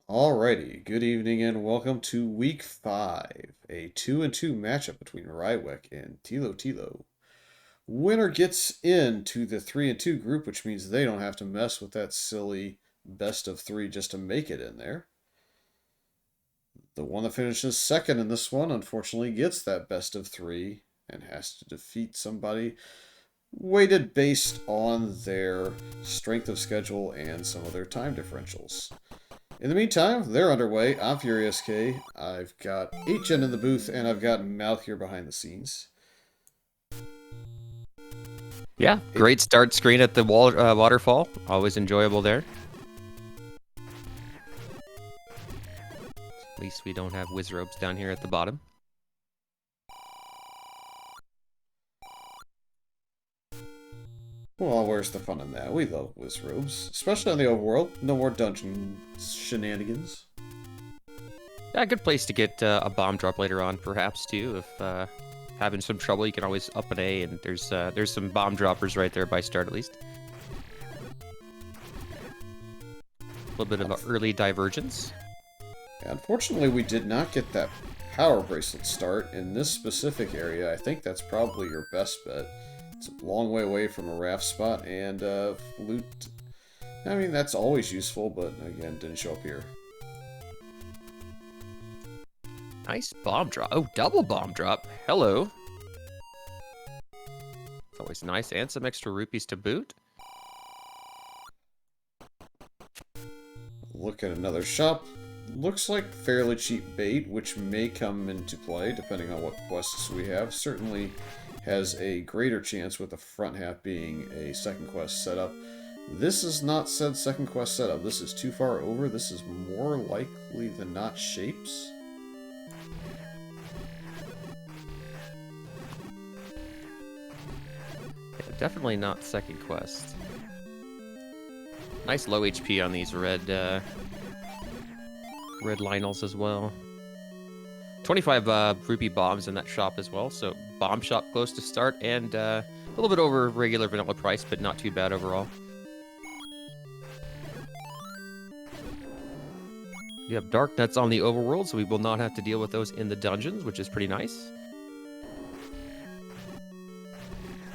Alrighty, good evening and welcome to week 5, a 2-2 matchup between Rywek and Thilotilo. Winner gets into the 3-2 group, which means they don't have to mess with that silly best of 3 just to make it in there. The one that finishes second in this one, unfortunately, gets that best of 3 and has to defeat somebody weighted based on their strength of schedule and some of their time differentials. In the meantime, they're underway. I'm Furious K. I've got 8gen in the booth, and I've got Mouth here behind the scenes. Yeah, great start screen at the waterfall. Always enjoyable there. At least we don't have whiz ropes down here at the bottom. Well, where's the fun in that? We love whiz robes, especially on the overworld. No more dungeon shenanigans. Yeah, good place to get a bomb drop later on, perhaps too. If having some trouble, you can always up an A, and there's some bomb droppers right there by start at least. A little bit of an early divergence. Unfortunately, we did not get that power bracelet start in this specific area. I think that's probably your best bet. It's a long way away from a raft spot, and loot. I mean, that's always useful, but again, didn't show up here. Nice bomb drop. Oh, double bomb drop. Hello. It's always nice, and some extra rupees to boot. Look at another shop. Looks like fairly cheap bait, which may come into play depending on what quests we have. Certainly has a greater chance with the front half being a second quest setup. This is not said second quest setup. This is too far over. This is more likely than not shapes. Yeah, definitely not second quest. Nice low HP on these red Lionels as well. 25 rupee bombs in that shop as well, so bomb shop close to start, and a little bit over regular vanilla price, but not too bad overall. You have dark nuts on the overworld, so we will not have to deal with those in the dungeons, which is pretty nice.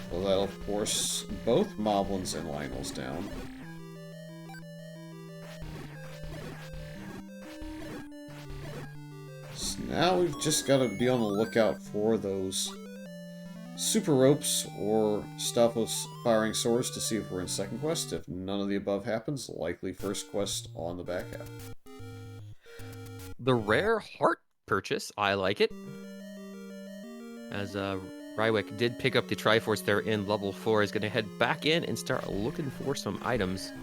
Well, that'll force both Moblins and Lionels down. Now we've just got to be on the lookout for those super ropes or Stalfos firing swords to see if we're in second quest. If none of the above happens, likely first quest on the back half. The rare heart purchase, I like it. As Rywek did pick up the Triforce there in level 4, is going to head back in and start looking for some items.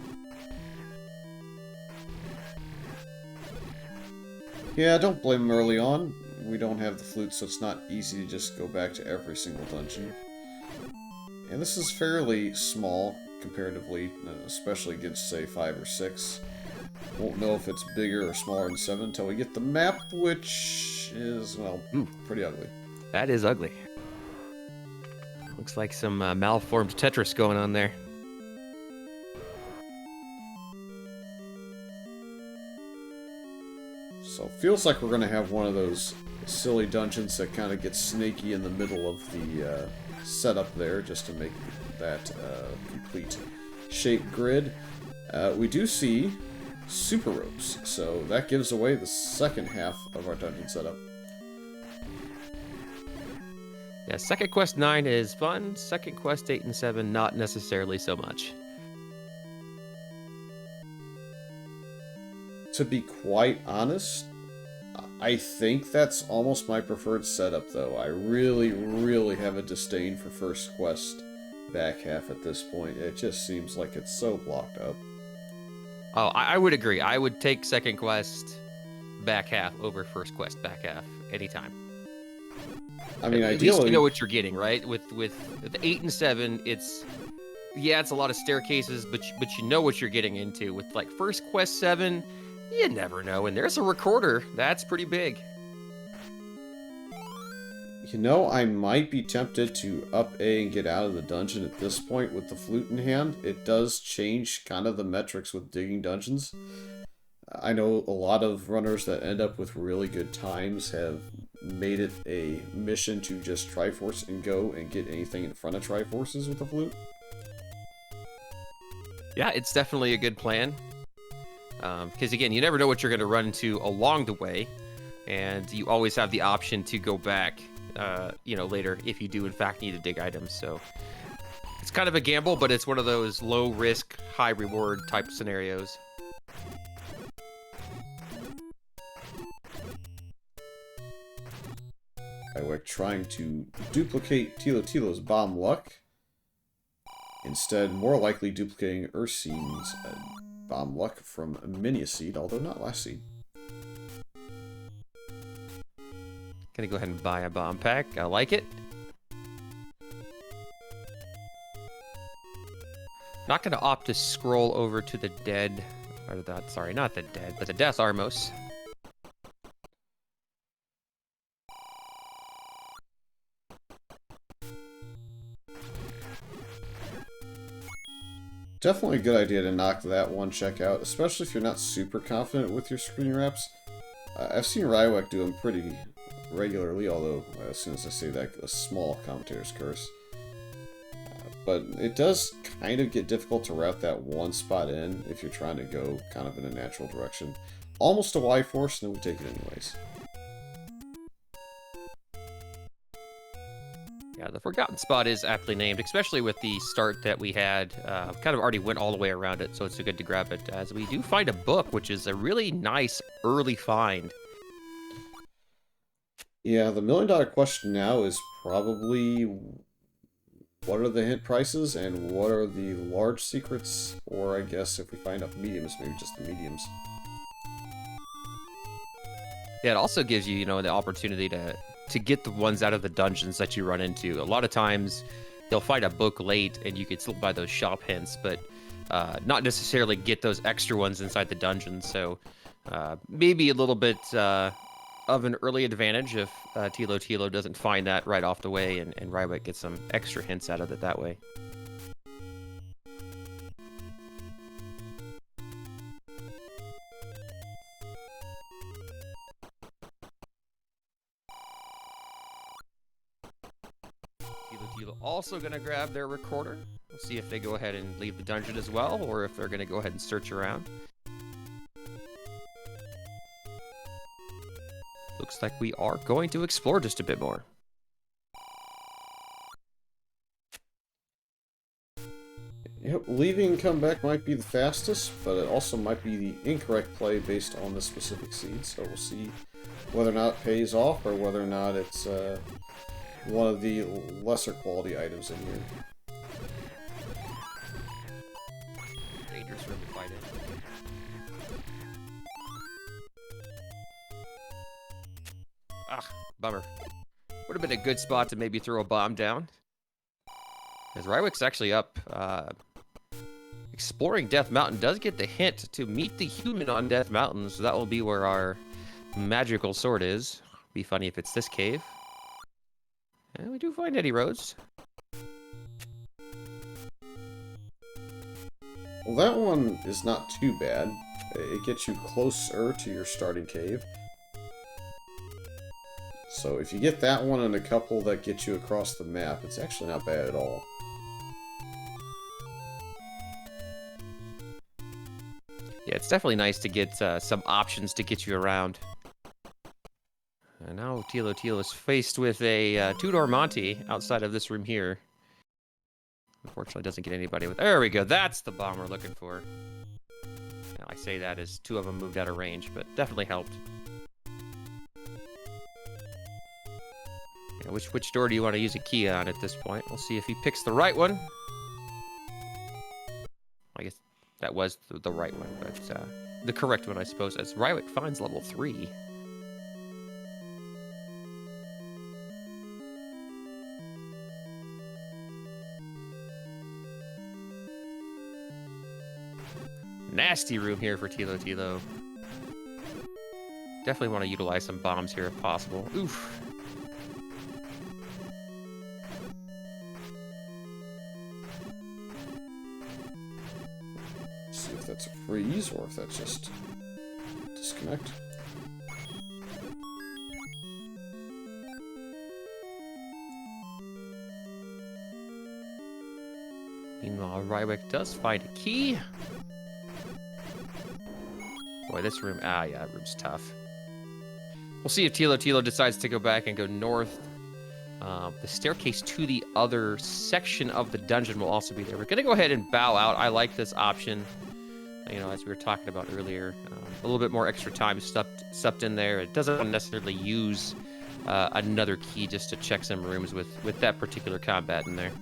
Yeah, don't blame him early on. We don't have the flute, so it's not easy to just go back to every single dungeon. And this is fairly small, comparatively, especially against, say, 5 or 6. Won't know if it's bigger or smaller than 7 until we get the map, which is, well, pretty ugly. That is ugly. Looks like some malformed Tetris going on there. So feels like we're going to have one of those silly dungeons that kind of gets snaky in the middle of the setup there, just to make that complete shape grid. We do see super ropes, so that gives away the second half of our dungeon setup. Yeah, second quest 9 is fun. Second quest 8 and 7, not necessarily so much. To be quite honest, I think that's almost my preferred setup, though. I really, really have a disdain for first quest back half at this point. It just seems like it's so blocked up. Oh, I would agree. I would take second quest back half over first quest back half anytime. I mean, at ideally, least you know what you're getting, right? With the 8 and 7, it's a lot of staircases, but you know what you're getting into. With like first quest 7, you never know, and there's a recorder. That's pretty big. you know, I might be tempted to up A and get out of the dungeon at this point with the flute in hand. It does change kind of the metrics with digging dungeons. I know a lot of runners that end up with really good times have made it a mission to just Triforce and go and get anything in front of Triforces with the flute. Yeah, it's definitely a good plan. Because again, you never know what you're going to run into along the way, and you always have the option to go back, later if you do in fact need to dig items. So it's kind of a gamble, but it's one of those low risk, high reward type scenarios. Rywek trying to duplicate Thilotilo's bomb luck. Instead, more likely duplicating Ursine's bomb luck from Mini Seed, although not last seed. Gonna go ahead and buy a bomb pack. I like it. Not gonna opt to scroll over to the dead, or that, sorry, not the dead, but the Death Armos. Definitely a good idea to knock that one check out, especially if you're not super confident with your screen reps. I've seen Rywek do them pretty regularly, although as soon as I say that, a small commentator's curse. But it does kind of get difficult to route that one spot in if you're trying to go kind of in a natural direction. Almost a Y force, and then we take it anyways. Yeah, the Forgotten Spot is aptly named, especially with the start that we had. Kind of already went all the way around it, so it's good to grab it. As we do find a book, which is a really nice early find. Yeah, the $1,000,000 question now is probably what are the hint prices and what are the large secrets, or I guess if we find up mediums, maybe just the mediums. Yeah, it also gives you, the opportunity to get the ones out of the dungeons that you run into. A lot of times, they'll find a book late, and you could still buy those shop hints, but not necessarily get those extra ones inside the dungeon. So maybe a little bit of an early advantage if Thilotilo doesn't find that right off the way, and Rywek gets some extra hints out of it that way. Thilotilo also going to grab their recorder. We'll see if they go ahead and leave the dungeon as well, or if they're going to go ahead and search around. Looks like we are going to explore just a bit more. Yep, leaving and come back might be the fastest, but it also might be the incorrect play based on the specific seed. So we'll see whether or not it pays off, or whether or not it's one of the lesser quality items in here. Dangerous room to fight in. Ah, bummer. Would have been a good spot to maybe throw a bomb down. As Rywek's actually up. Exploring Death Mountain does get the hint to meet the human on Death Mountain, so that will be where our magical sword is. Be funny if it's this cave. And we do find Eddie Rhodes. Well, that one is not too bad. It gets you closer to your starting cave. So if you get that one and a couple that get you across the map, it's actually not bad at all. Yeah, it's definitely nice to get some options to get you around. And now Thilotilo is faced with a two-door Monty outside of this room here. Unfortunately, doesn't get anybody with... There we go. That's the bomb we're looking for. Now, I say that as two of them moved out of range, but definitely helped. Yeah, which door do you want to use a key on at this point? We'll see if he picks the right one. I guess that was the right one, but the correct one, I suppose, as Rywek finds level 3. Nasty room here for Thilotilo. Definitely want to utilize some bombs here if possible. Oof. See if that's a freeze or if that's just disconnect. Meanwhile, Rywek does find a key. Boy, this room... Ah, yeah, that room's tough. We'll see if Thilotilo decides to go back and go north. The staircase to the other section of the dungeon will also be there. We're going to go ahead and bow out. I like this option. You know, as we were talking about earlier, a little bit more extra time stuffed in there. It doesn't necessarily use another key just to check some rooms with that particular combat in there.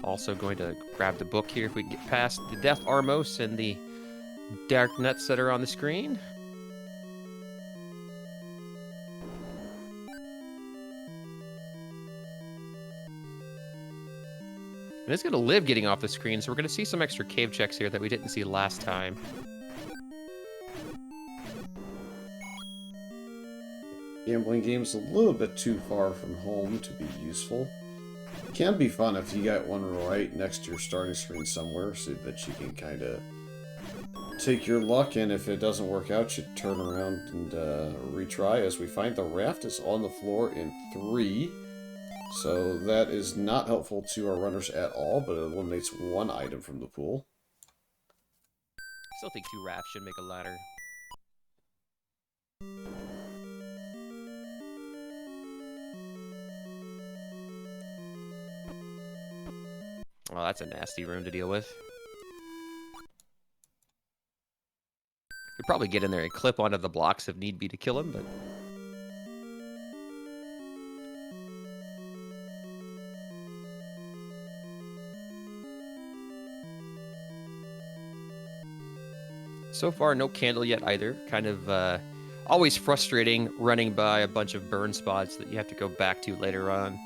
Also going to grab the book here if we can get past the Death Armos and the dark nuts that are on the screen. And it's going to live getting off the screen, so we're going to see some extra cave checks here that we didn't see last time. Gambling game's a little bit too far from home to be useful. It can be fun if you got one right next to your starting screen somewhere, so that you can kind of take your luck, and if it doesn't work out, you turn around and retry, as we find the raft is on the floor in 3. So that is not helpful to our runners at all, but it eliminates one item from the pool. Still think 2 rafts should make a ladder. Well, that's a nasty room to deal with. Could probably get in there and clip onto the blocks if need be to kill him, but... So far, no candle yet either. Kind of always frustrating running by a bunch of burn spots that you have to go back to later on.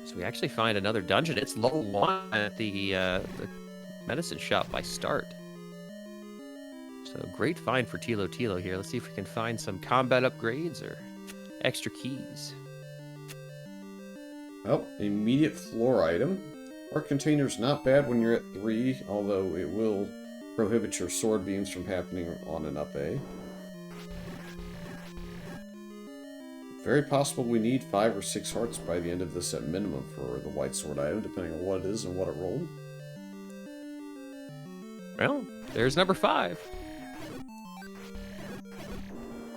So we actually find another dungeon. It's level 1 at the medicine shop by start. So great find for Thilotilo here. Let's see if we can find some combat upgrades or extra keys. Well, immediate floor item. Our container's not bad when you're at 3, although it will prohibit your sword beams from happening on an up A. Very possible we need 5 or 6 hearts by the end of this at minimum for the white sword item, depending on what it is and what it rolled. Well, there's number 5.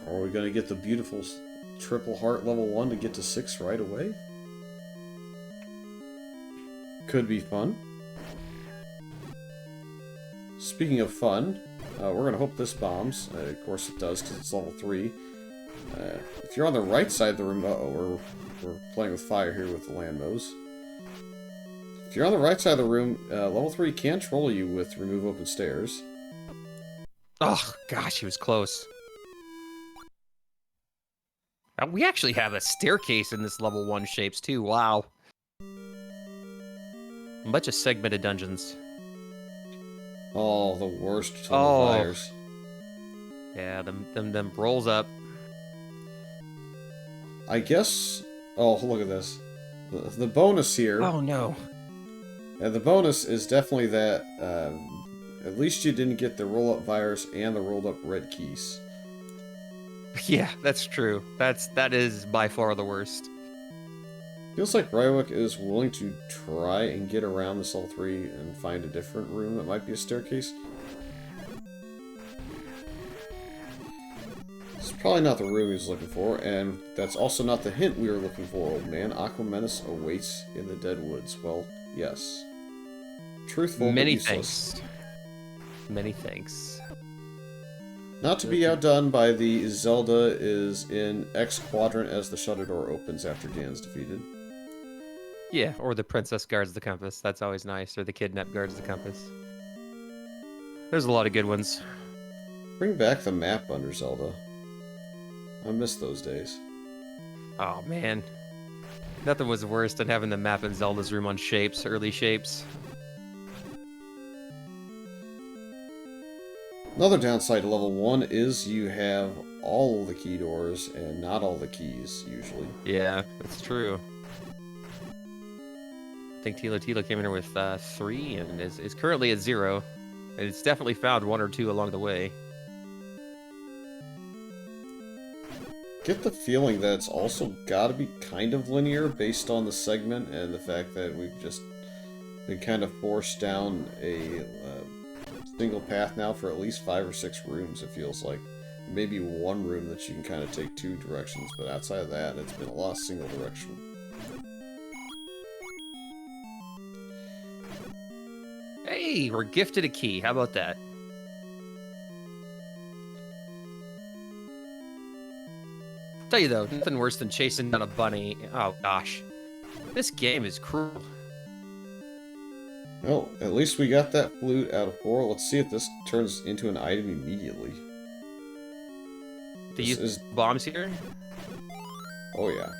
Are we going to get the beautiful triple heart level 1 to get to 6 right away? Could be fun. Speaking of fun, we're going to hope this bombs. Of course it does, because it's level 3. If you're on the right side of the room... Uh-oh, we're playing with fire here with the landmos. If you're on the right side of the room, level 3 can troll you with remove open stairs. Oh, gosh, he was close. We actually have a staircase in this level 1 shapes, too. Wow. A bunch of segmented dungeons. Oh, the worst total fires. Yeah, them rolls up. I guess... Oh, look at this. The bonus here... Oh, no. The bonus is definitely that at least you didn't get the roll-up virus and the rolled-up red keys. Yeah, that's true. That is by far the worst. Feels like Rywek is willing to try and get around this level 3 and find a different room that might be a staircase. It's probably not the room he's looking for, and that's also not the hint we were looking for, old man. Aqua Menace awaits in the Dead Woods. Well, yes. Truthful, but useless. Thanks. Many thanks. Not to be outdone by the Zelda is in X quadrant as the shutter door opens after Ganon's defeated. Yeah, or the princess guards the compass. That's always nice. Or the kidnap guards the compass. There's a lot of good ones. Bring back the map under Zelda. I miss those days. Oh, man. Nothing was worse than having the map in Zelda's room on shapes, early shapes. Another downside to level 1 is you have all the key doors and not all the keys, usually. Yeah, that's true. think Thilotilo came in here with 3 and is currently at 0. And it's definitely found 1 or 2 along the way. Get the feeling that it's also got to be kind of linear based on the segment and the fact that we've just been kind of forced down a single path now for at least 5 or 6 rooms, it feels like. Maybe one room that you can kind of take 2 directions, but outside of that, it's been a lot of single direction. Hey, we're gifted a key. How about that? Tell you though, nothing worse than chasing down a bunny. Oh gosh, this game is cruel. Well, at least we got that flute out of 4. Let's see if this turns into an item immediately. Do you use bombs here? Oh yeah.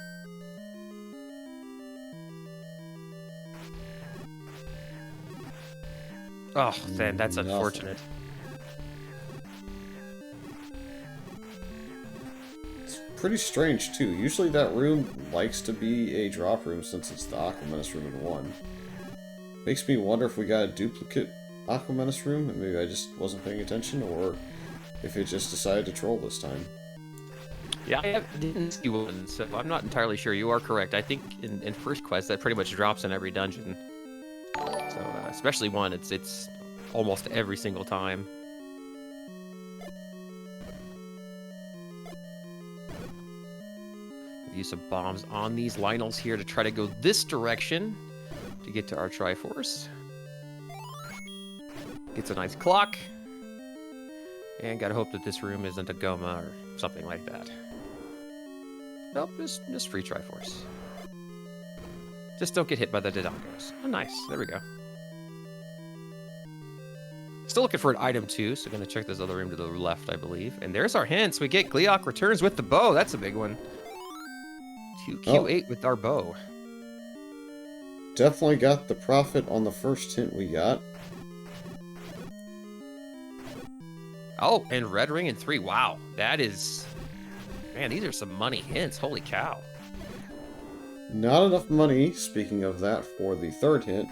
Oh, then that's unfortunate. It's pretty strange too. Usually that room likes to be a drop room since it's the Aquamenace room in 1. Makes me wonder if we got a duplicate Aquamenace room and maybe I just wasn't paying attention, or if it just decided to troll this time. Yeah, I didn't see one, so I'm not entirely sure. You are correct. I think in First Quest that pretty much drops in every dungeon. So, especially 1, it's almost every single time. Use some bombs on these Lionels here to try to go this direction to get to our Triforce. Gets a nice clock. And gotta hope that this room isn't a Goma or something like that. Nope, just free Triforce. Just don't get hit by the Dodongos. Oh, nice. There we go. Still looking for an item too, so gonna check this other room to the left, I believe. And there's our hints. We get Gleeok returns with the bow. That's a big one. Q8 with our bow. Definitely got the profit on the first hint we got. Oh, and red ring in 3. Wow, that is... Man, these are some money hints. Holy cow. Not enough money, speaking of that, for the third hint.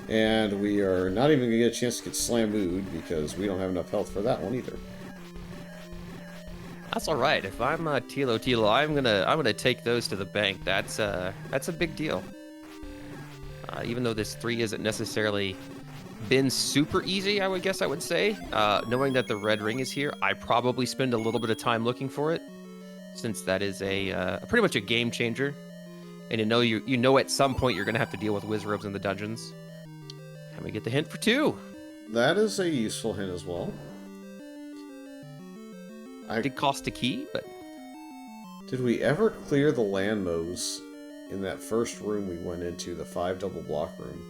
And we are not even going to get a chance to get Slamooed because we don't have enough health for that one either. That's all right. If I'm Thilotilo, I'm gonna take those to the bank. That's a big deal. Even though this 3 isn't necessarily been super easy, I would say. Knowing that the red ring is here, I probably spend a little bit of time looking for it, since that is a pretty much a game changer. And you know at some point you're gonna have to deal with Wizrobes in the dungeons. And we get the hint for 2. That is a useful hint as well. It did cost a key, but... Did we ever clear the Landmos in that first room we went into, the 5 double block room?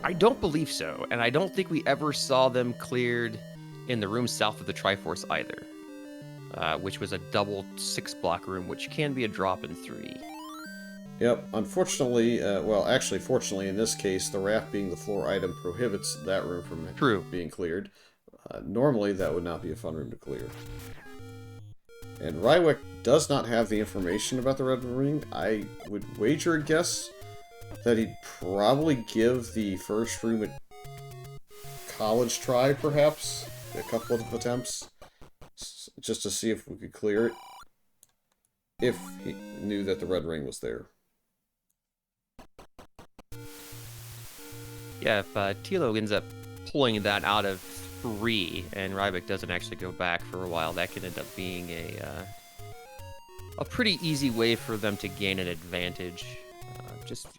I don't believe so, and I don't think we ever saw them cleared in the room south of the Triforce either, which was a double 6 block room, which can be a drop in 3. Yep, unfortunately, well, actually, fortunately, in this case, the raft being the floor item prohibits that room from being cleared. Normally, that would not be a fun room to clear. And Rywek does not have the information about the red ring. I would wager a guess that he'd probably give the first room a college try, perhaps. A couple of attempts. Just to see if we could clear it. If he knew that the red ring was there. Yeah, if Tilo ends up pulling that out of 3 and Rywek doesn't actually go back for a while, that could end up being a pretty easy way for them to gain an advantage.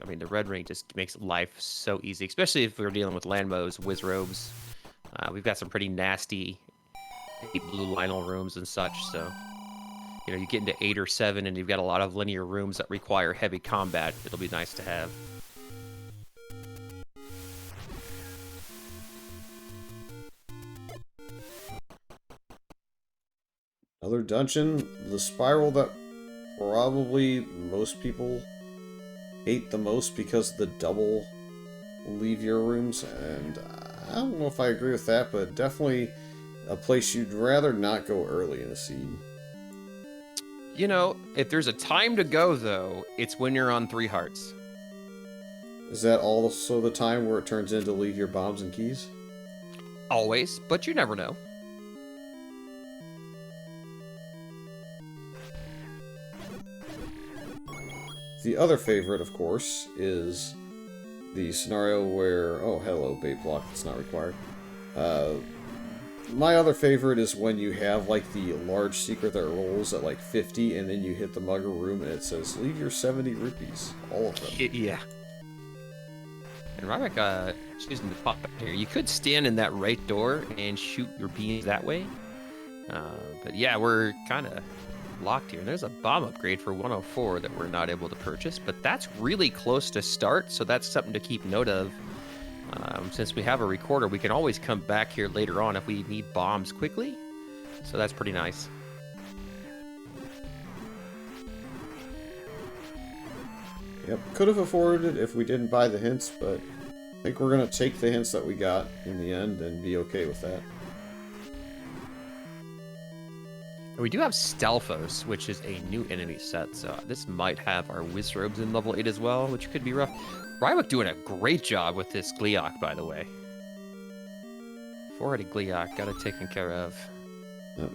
I mean, the red ring just makes life so easy, especially if we're dealing with Landmos, Wizrobes. We've got some pretty nasty blue Lionel rooms and such, so you get into 8 or 7 and you've got a lot of linear rooms that require heavy combat. It'll be nice to have. Another dungeon, the spiral that probably most people hate the most because of the double leave your rooms, and I don't know if I agree with that, but definitely a place you'd rather not go early in a seed. If there's a time to go, though, it's when you're on 3 hearts. Is that also the time where it turns in to leave your bombs and keys? Always, but you never know. The other favorite, of course, is the scenario where... Oh, hello, bait block. It's not required. My other favorite is when you have, like, the large secret that rolls at, like, 50, and then you hit the mugger room and it says, leave your 70 rupees. All of them. Yeah. And Rywek, choosing to pop back here. You could stand in that right door and shoot your beams that way. But yeah, we're kind of locked here. And there's a bomb upgrade for 104 that we're not able to purchase, but that's really close to start, so that's something to keep note of. Since we have a recorder, we can always come back here later on if we need bombs quickly. So that's pretty nice. Yep, could have afforded it if we didn't buy the hints, but I think we're going to take the hints that we got in the end and be okay with that. And we do have Stalfos, which is a new enemy set, so this might have our Wizrobes in level 8 as well, which could be rough. Rywek doing a great job with this Gleeok, by the way. 4-headed Gleeok, got it taken care of.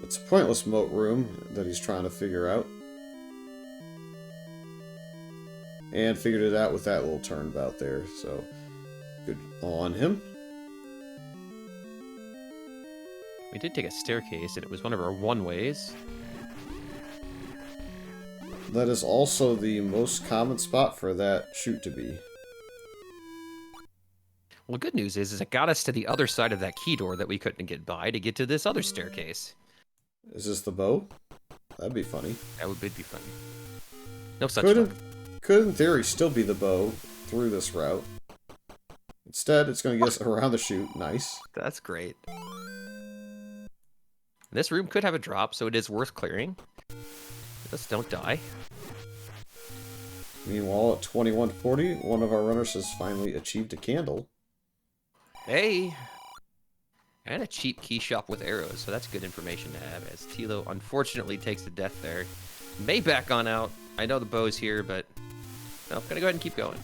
It's a pointless moat room that he's trying to figure out. And figured it out with that little turnabout there, so good on him. We did take a staircase, and it was one of our one-ways. That is also the most common spot for that chute to be. Well, the good news is it got us to the other side of that key door that we couldn't get by to get to this other staircase. Is this the bow? That'd be funny. That would be funny. No such Could in theory still be the bow through this route. Instead, it's going to get us around the chute. Nice. That's great. This room could have a drop, so it is worth clearing. Just don't die. Meanwhile, at 2140, one of our runners has finally achieved a candle. Hey! And a cheap key shop with arrows, so that's good information to have, as Tilo unfortunately takes the death there. May back on out. I know the bow's here, but no, I'm gonna go ahead and keep going.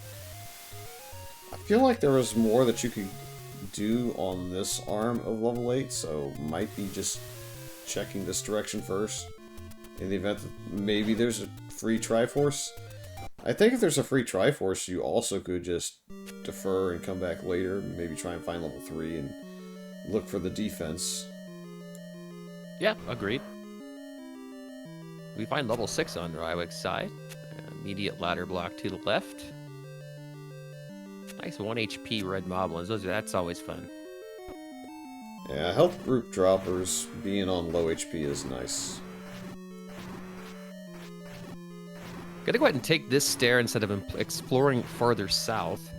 I feel like there was more that you could do on this arm of level 8, so might be just checking this direction first. In the event that maybe there's a free Triforce. I think if there's a free Triforce, you also could just defer and come back later, maybe try and find level 3 and look for the defense. Yeah, agreed. We find level 6 on Rywek's side. Immediate ladder block to the left. Nice 1 HP red moblins. That's always fun. Yeah, health group droppers being on low HP is nice. Gonna go ahead and take this stair instead of exploring farther south.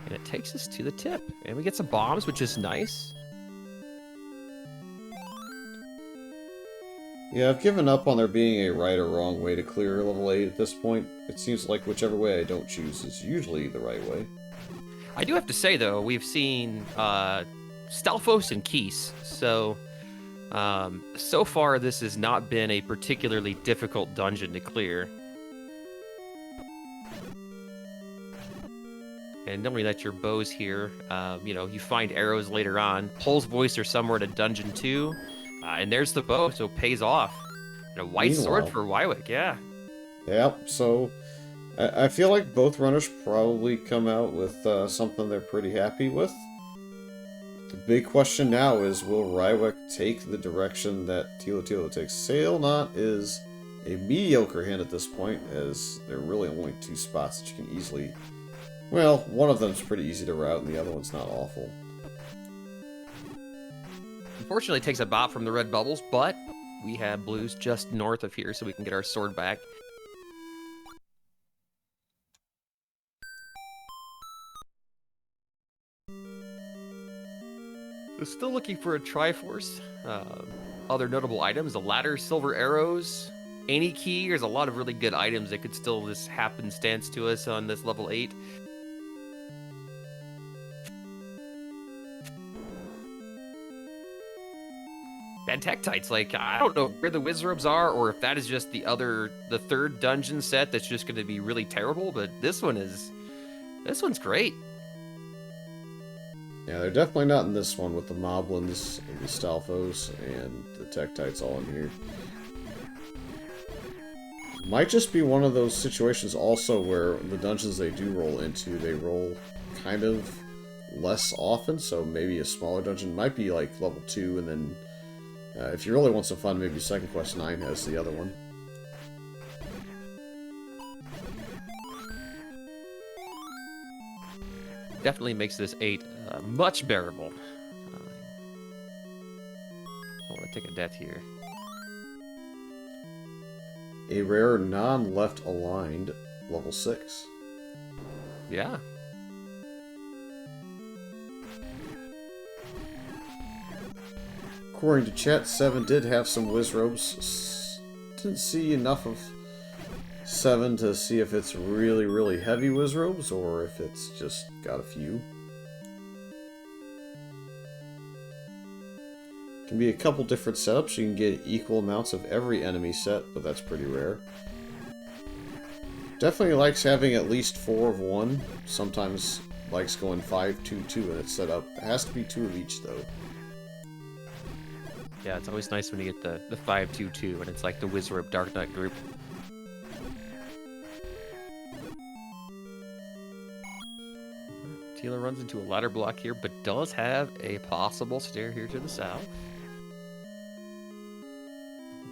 And it takes us to the tip. And we get some bombs, which is nice. Yeah, I've given up on there being a right or wrong way to clear level 8 at this point. It seems like whichever way I don't choose is usually the right way. I do have to say, though, we've seen Stalfos and Keese, so so far this has not been a particularly difficult dungeon to clear. And knowing that your bow's here, you know, you find arrows later on. Pole's Voice are somewhere to Dungeon 2, and there's the bow, so it pays off. And a white sword for Rywek, yeah. Yep, so I feel like both runners probably come out with something they're pretty happy with. The big question now is, will Rywek take the direction that Thilotilo takes? Sail Knot is a mediocre hand at this point, as there are really only 2 spots that you can easily... Well, one of them's pretty easy to route, and the other one's not awful. Unfortunately, it takes a bot from the red bubbles, but we have blues just north of here, so we can get our sword back. So still looking for a Triforce. Other notable items, a ladder, silver arrows, any key. There's a lot of really good items that could still just happenstance to us on this level 8. And Tektites, like, I don't know where the Wizrobes are, or if that is just the third dungeon set that's just going to be really terrible, but this one is This one's great. Yeah, they're definitely not in this one with the Moblins, the Stalfos, and the Tektites all in here. Might just be one of those situations also where the dungeons they do roll into, they roll kind of less often, so maybe a smaller dungeon might be like level 2, and then if you really want some fun, maybe Second Quest 9 has the other one. Definitely makes this 8 much bearable. I want to take a death here. A rare non-left aligned level 6. Yeah. According to chat, 7 did have some Wizrobes. Didn't see enough of 7 to see if it's really, really heavy Wizrobes or if it's just got a few. Can be a couple different setups. You can get equal amounts of every enemy set, but that's pretty rare. Definitely likes having at least 4 of one. Sometimes likes going 5-2-2 in its setup. It has to be 2 of each, though. Yeah, it's always nice when you get the 5-2-2 and it's like the Wizrobe Dark Knight group. Tila runs into a ladder block here, but does have a possible stair here to the south.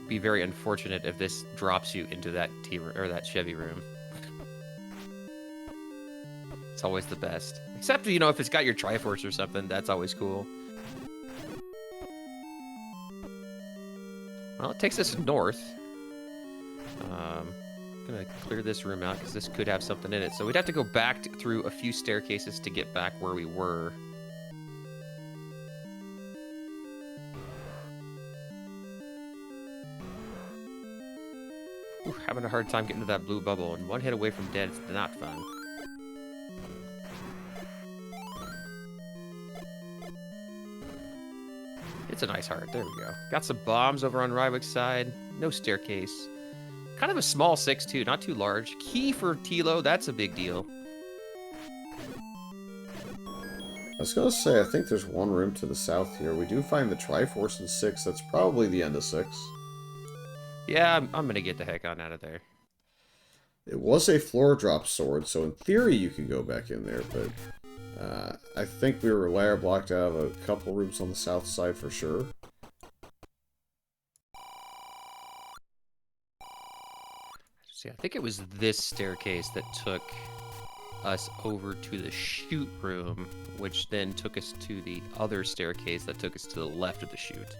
Be very unfortunate if this drops you into that or that Chevy room. It's always the best. Except, you know, if it's got your Triforce or something, that's always cool. Well, it takes us north. I'm gonna clear this room out because this could have something in it. So we'd have to go back through a few staircases to get back where we were. Ooh, having a hard time getting to that blue bubble, and one hit away from dead is not fun. It's a nice heart. There we go. Got some bombs over on Rywek's side. No staircase. Kind of a small 6, too. Not too large. Key for Tilo. That's a big deal. I was going to say, I think there's one room to the south here. We do find the Triforce in 6. That's probably the end of 6. Yeah, I'm going to get the heck on out of there. It was a floor drop sword, so in theory you could go back in there, but I think we were ladder blocked out of a couple rooms on the south side for sure. See, I think it was this staircase that took us over to the chute room, which then took us to the other staircase that took us to the left of the chute.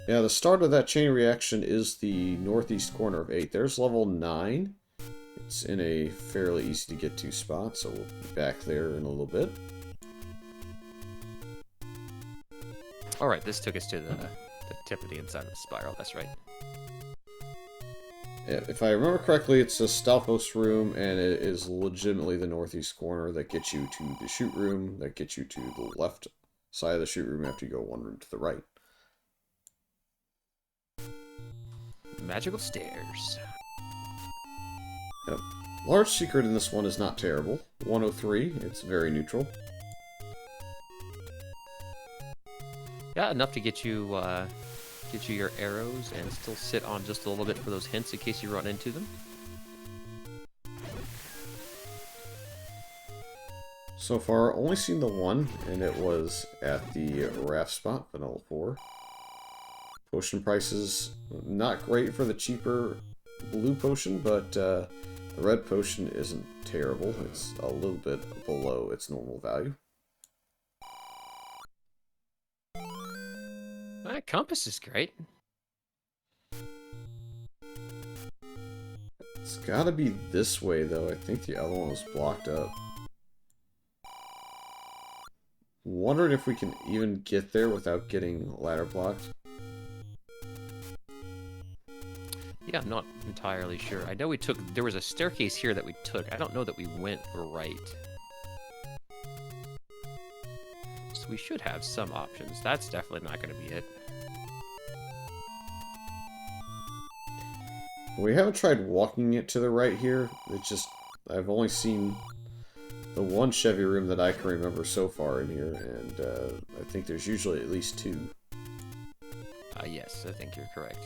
Yeah, the start of that chain reaction is the northeast corner of 8. There's level 9. It's in a fairly easy to get to spot, so we'll be back there in a little bit. Alright, this took us to the tip of the inside of the spiral, that's right. Yeah, if I remember correctly, it's a Stalfos room, and it is legitimately the northeast corner that gets you to the chute room, that gets you to the left side of the chute room after you go one room to the right. Magical stairs. Yep. Large secret in this one is not terrible. 103, it's very neutral. Yeah, enough to get you your arrows and still sit on just a little bit for those hints in case you run into them. So far, only seen the one, and it was at the raft spot, Vanilla 4. Potion prices, not great for the cheaper blue potion, but the red potion isn't terrible. It's a little bit below its normal value. That compass is great. It's gotta be this way, though. I think the other one was blocked up. Wondering if we can even get there without getting ladder blocked. Yeah, I'm not entirely sure. I know there was a staircase here that we took. I don't know that we went right. So we should have some options. That's definitely not going to be it. We haven't tried walking it to the right here. It's just I've only seen the one Chevy room that I can remember so far in here, and I think there's usually at least two. Yes, I think you're correct.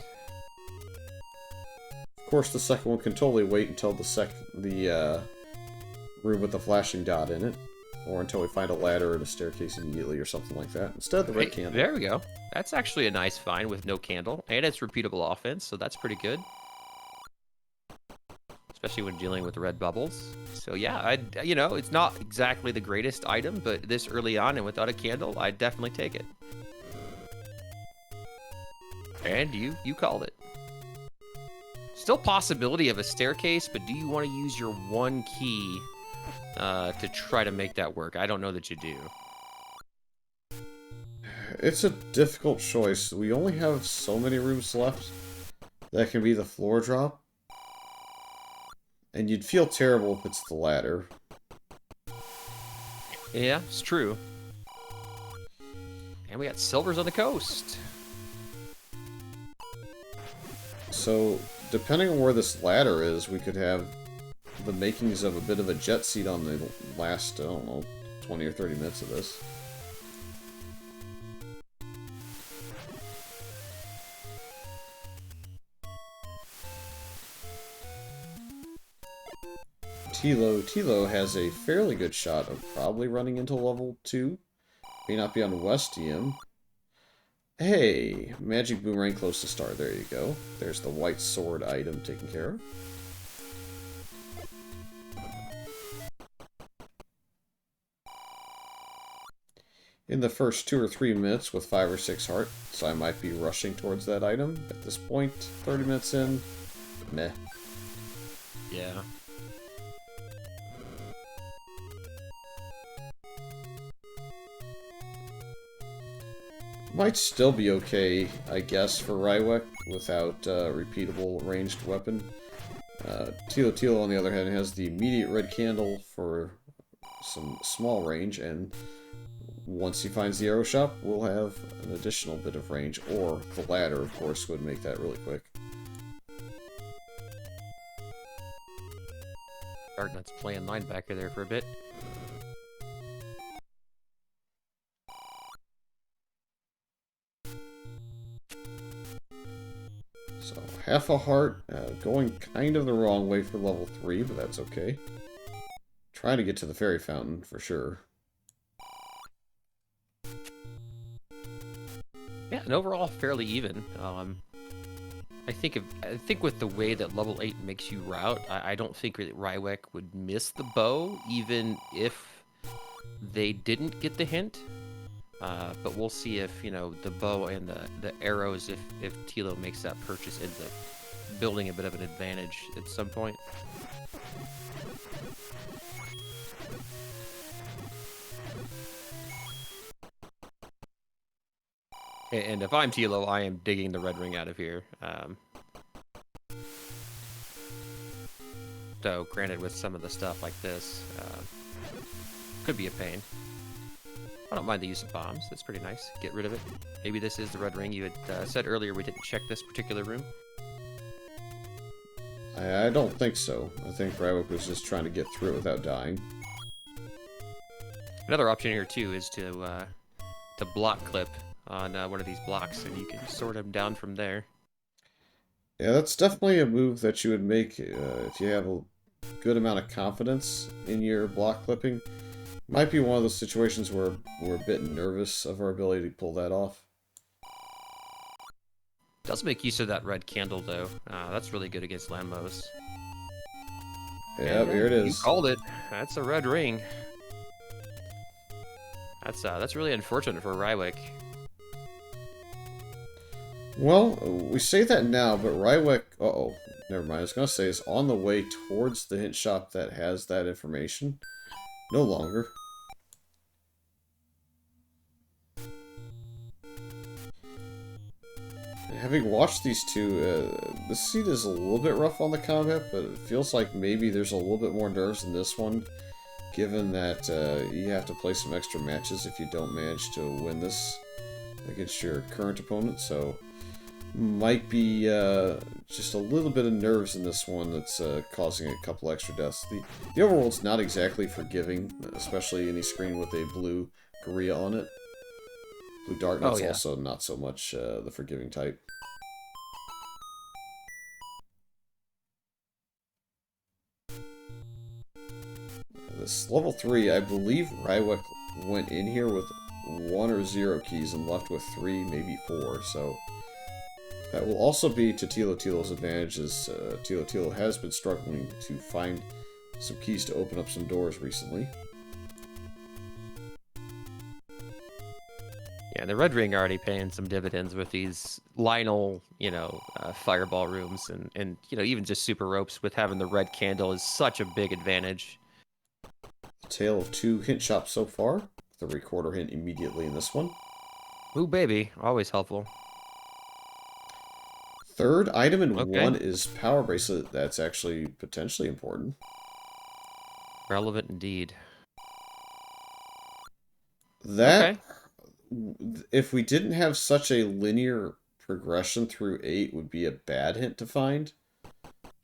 Of course, the second one can totally wait until the room with the flashing dot in it, or until we find a ladder and a staircase immediately or something like that. Instead of the red candle. There we go. That's actually a nice find with no candle, and it's repeatable offense, so that's pretty good. Especially when dealing with red bubbles. So yeah, you know, it's not exactly the greatest item, but this early on and without a candle, I'd definitely take it. And you called it. Still possibility of a staircase, but do you want to use your one key to try to make that work? I don't know that you do. It's a difficult choice. We only have so many rooms left that can be the floor drop. And you'd feel terrible if it's the ladder. Yeah, it's true. And we got silvers on the coast. So, depending on where this ladder is, we could have the makings of a bit of a jet seat on the last, I don't know, 20 or 30 minutes of this. Tilo has a fairly good shot of probably running into level 2. May not be on Westium. Hey, magic boomerang close to star. There you go. There's the white sword item taken care of. In the first 2 or 3 minutes with 5 or 6 heart, so I might be rushing towards that item. At this point, 30 minutes in, meh. Yeah. Might still be okay, I guess, for Rywek without repeatable ranged weapon. Thilotilo, on the other hand, has the immediate red candle for some small range, and once he finds the arrow shop, we'll have an additional bit of range, or the ladder, of course, would make that really quick. Darknut's playing linebacker there for a bit. So, half a heart, going kind of the wrong way for level 3, but that's okay. Trying to get to the fairy fountain, for sure. Yeah, and overall fairly even. I think with the way that level 8 makes you route, I don't think that Rywek would miss the bow, even if they didn't get the hint. But we'll see if, you know, the bow and the arrows, if Tilo makes that purchase, ends up building a bit of an advantage at some point. And if I'm Tilo, I am digging the red ring out of here. Though, granted, with some of the stuff like this, could be a pain. I don't mind the use of bombs. That's pretty nice. Get rid of it. Maybe this is the red ring. You had said earlier we didn't check this particular room. I don't think so. I think Rywek was just trying to get through it without dying. Another option here, too, is to block clip on one of these blocks, and you can sort them down from there. Yeah, that's definitely a move that you would make if you have a good amount of confidence in your block clipping. Might be one of those situations where we're a bit nervous of our ability to pull that off. Does make use of that red candle, though. That's really good against landmos. Yeah, here it is. You called it. That's a red ring. That's really unfortunate for Rywek. Well, we say that now, but Rywek... Uh-oh. Never mind. I was going to say is on the way towards the hint shop that has that information. No longer. Having watched these two, this seed is a little bit rough on the combat, but it feels like maybe there's a little bit more nerves in this one, given that you have to play some extra matches if you don't manage to win this against your current opponent, so Might be just a little bit of nerves in this one that's causing a couple extra deaths. The overworld's not exactly forgiving, especially any screen with a blue Korea on it. Blue Oh, Darknet's yeah. also not so much the forgiving type. This level 3, I believe Rywek went in here with 1 or 0 keys and left with 3, maybe 4, so that will also be to Thilotilo's advantage, as Thilotilo has been struggling to find some keys to open up some doors recently. Yeah, the red ring already paying some dividends with these Lionel, fireball rooms and even just super ropes with having the red candle is such a big advantage. Tale of 2 hint shops so far. The recorder hint immediately in this one. Ooh, baby, always helpful. Third item in Okay. 1 is Power Bracelet. That's actually potentially important. Relevant indeed. That, Okay. if we didn't have such a linear progression through 8, would be a bad hint to find,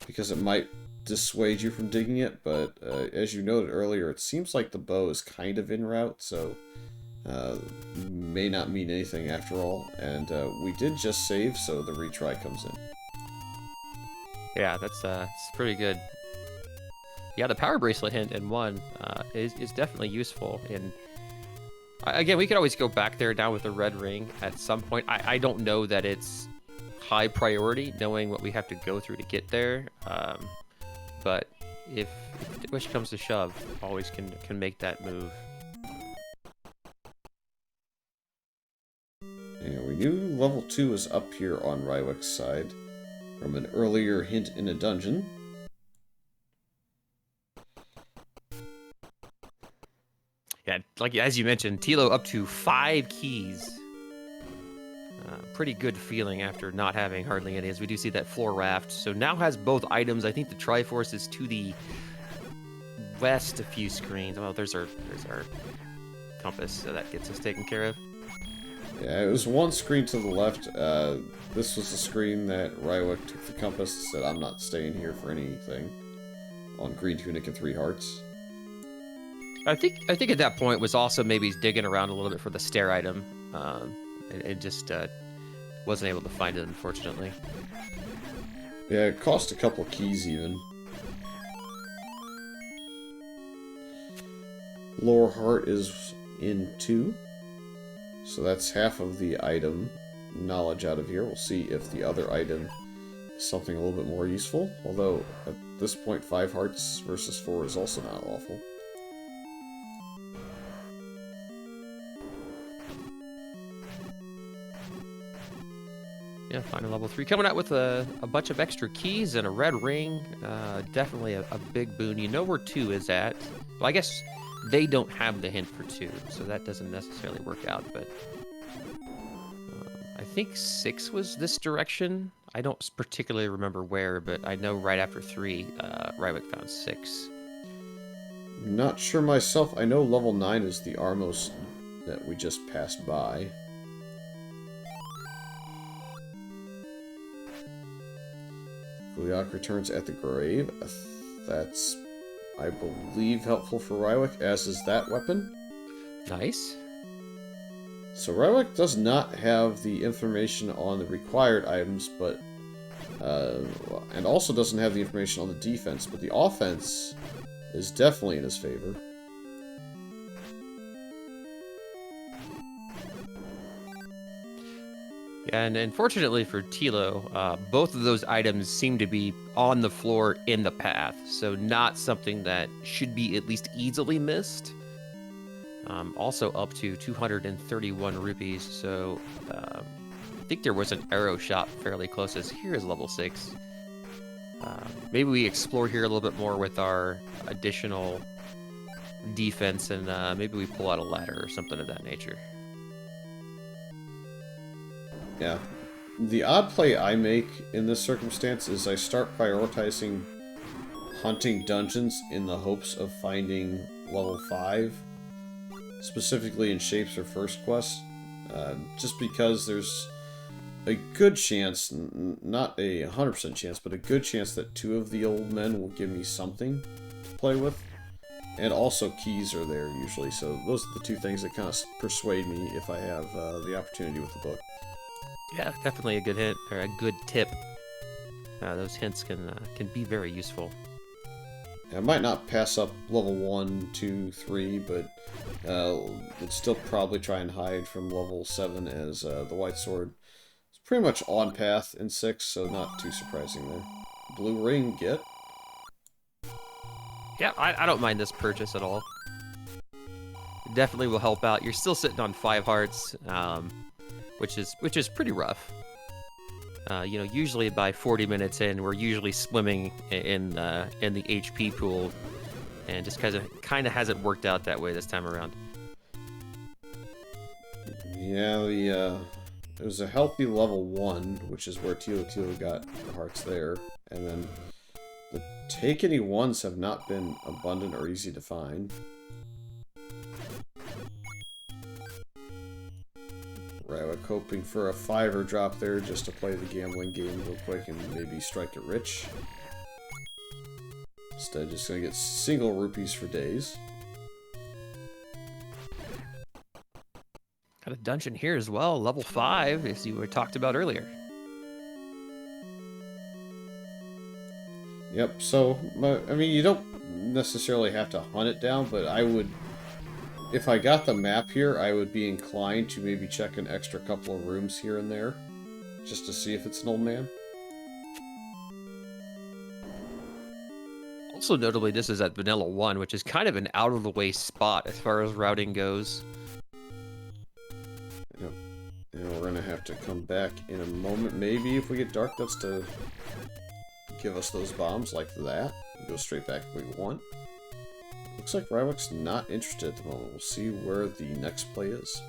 because it might dissuade you from digging it, but as you noted earlier, it seems like the bow is kind of en route, so may not mean anything after all. And we did just save, so the retry comes in. Yeah, that's it's pretty good. Yeah, the power bracelet hint in 1 is definitely useful. And again, we could always go back there now with the red ring at some point. I don't know that it's high priority, knowing what we have to go through to get there. But if push comes to shove, always can make that move. And we knew level 2 is up here on Rywek's side from an earlier hint in a dungeon. Yeah, like as you mentioned, Tilo up to 5 keys. Pretty good feeling after not having hardly any, as we do see that floor raft. So now has both items. I think the Triforce is to the west a few screens. Oh, there's our compass, so that gets us taken care of. Yeah, it was 1 screen to the left. This was the screen that Rywek took the compass and said, I'm not staying here for anything, on green tunic and 3 hearts. I think at that point was also maybe digging around a little bit for the stair item, and just wasn't able to find it, unfortunately. Yeah, it cost a couple of keys even. Lower heart is in 2. So that's half of the item knowledge out of here. We'll see if the other item is something a little bit more useful. Although, at this point, 5 hearts versus 4 is also not awful. Yeah, final level 3. Coming out with a bunch of extra keys and a red ring. Definitely a big boon. You know where 2 is at. Well, I guess they don't have the hint for 2, so that doesn't necessarily work out, but I think 6 was this direction. I don't particularly remember where, but I know right after 3, Rywek found 6. Not sure myself. I know level 9 is the Armos that we just passed by. Gulyak returns at the grave. That's, I believe, helpful for Rywek, as is that weapon. Nice. So Rywek does not have the information on the required items, but and also doesn't have the information on the defense, but the offense is definitely in his favor. And unfortunately for Tilo, both of those items seem to be on the floor in the path, so not something that should be at least easily missed. Also up to 231 rupees, so I think there was an arrow shop fairly close, as here is level 6. Maybe we explore here a little bit more with our additional defense, and maybe we pull out a ladder or something of that nature. Yeah. The odd play I make in this circumstance is I start prioritizing hunting dungeons in the hopes of finding level 5, specifically in Shapes or First Quest, just because there's a good chance, not a 100% chance, but a good chance that two of the old men will give me something to play with. And also keys are there usually, so those are the two things that kind of persuade me if I have the opportunity with the book. Yeah, definitely a good hint or a good tip. Those hints can be very useful. I might not pass up level 1, 2, 3, but would still probably try and hide from level 7 as the White Sword. It's pretty much on path in 6, so not too surprising there. Blue ring, get. Yeah, I don't mind this purchase at all. It definitely will help out. You're still sitting on 5 hearts, which is pretty rough. Usually by 40 minutes in, we're usually swimming in the HP pool, and just kind of hasn't worked out that way this time around. Yeah, it was a healthy level 1, which is where Thilotilo got the hearts there, and then the take any ones have not been abundant or easy to find. Rywek hoping for a 5-er drop there just to play the gambling game real quick and maybe strike it rich. Instead, just gonna get single rupees for days. Got a dungeon here as well, level 5, as you were talked about earlier. Yep, so, I mean, you don't necessarily have to hunt it down, but I would, if I got the map here, I would be inclined to maybe check an extra couple of rooms here and there, just to see if it's an old man. Also notably, this is at Vanilla 1, which is kind of an out-of-the-way spot as far as routing goes. Yep. And we're gonna have to come back in a moment, maybe, if we get Dark Nuts to give us those bombs like that. Go straight back if we want. Looks like Rywek's not interested at the moment. We'll see where the next play is.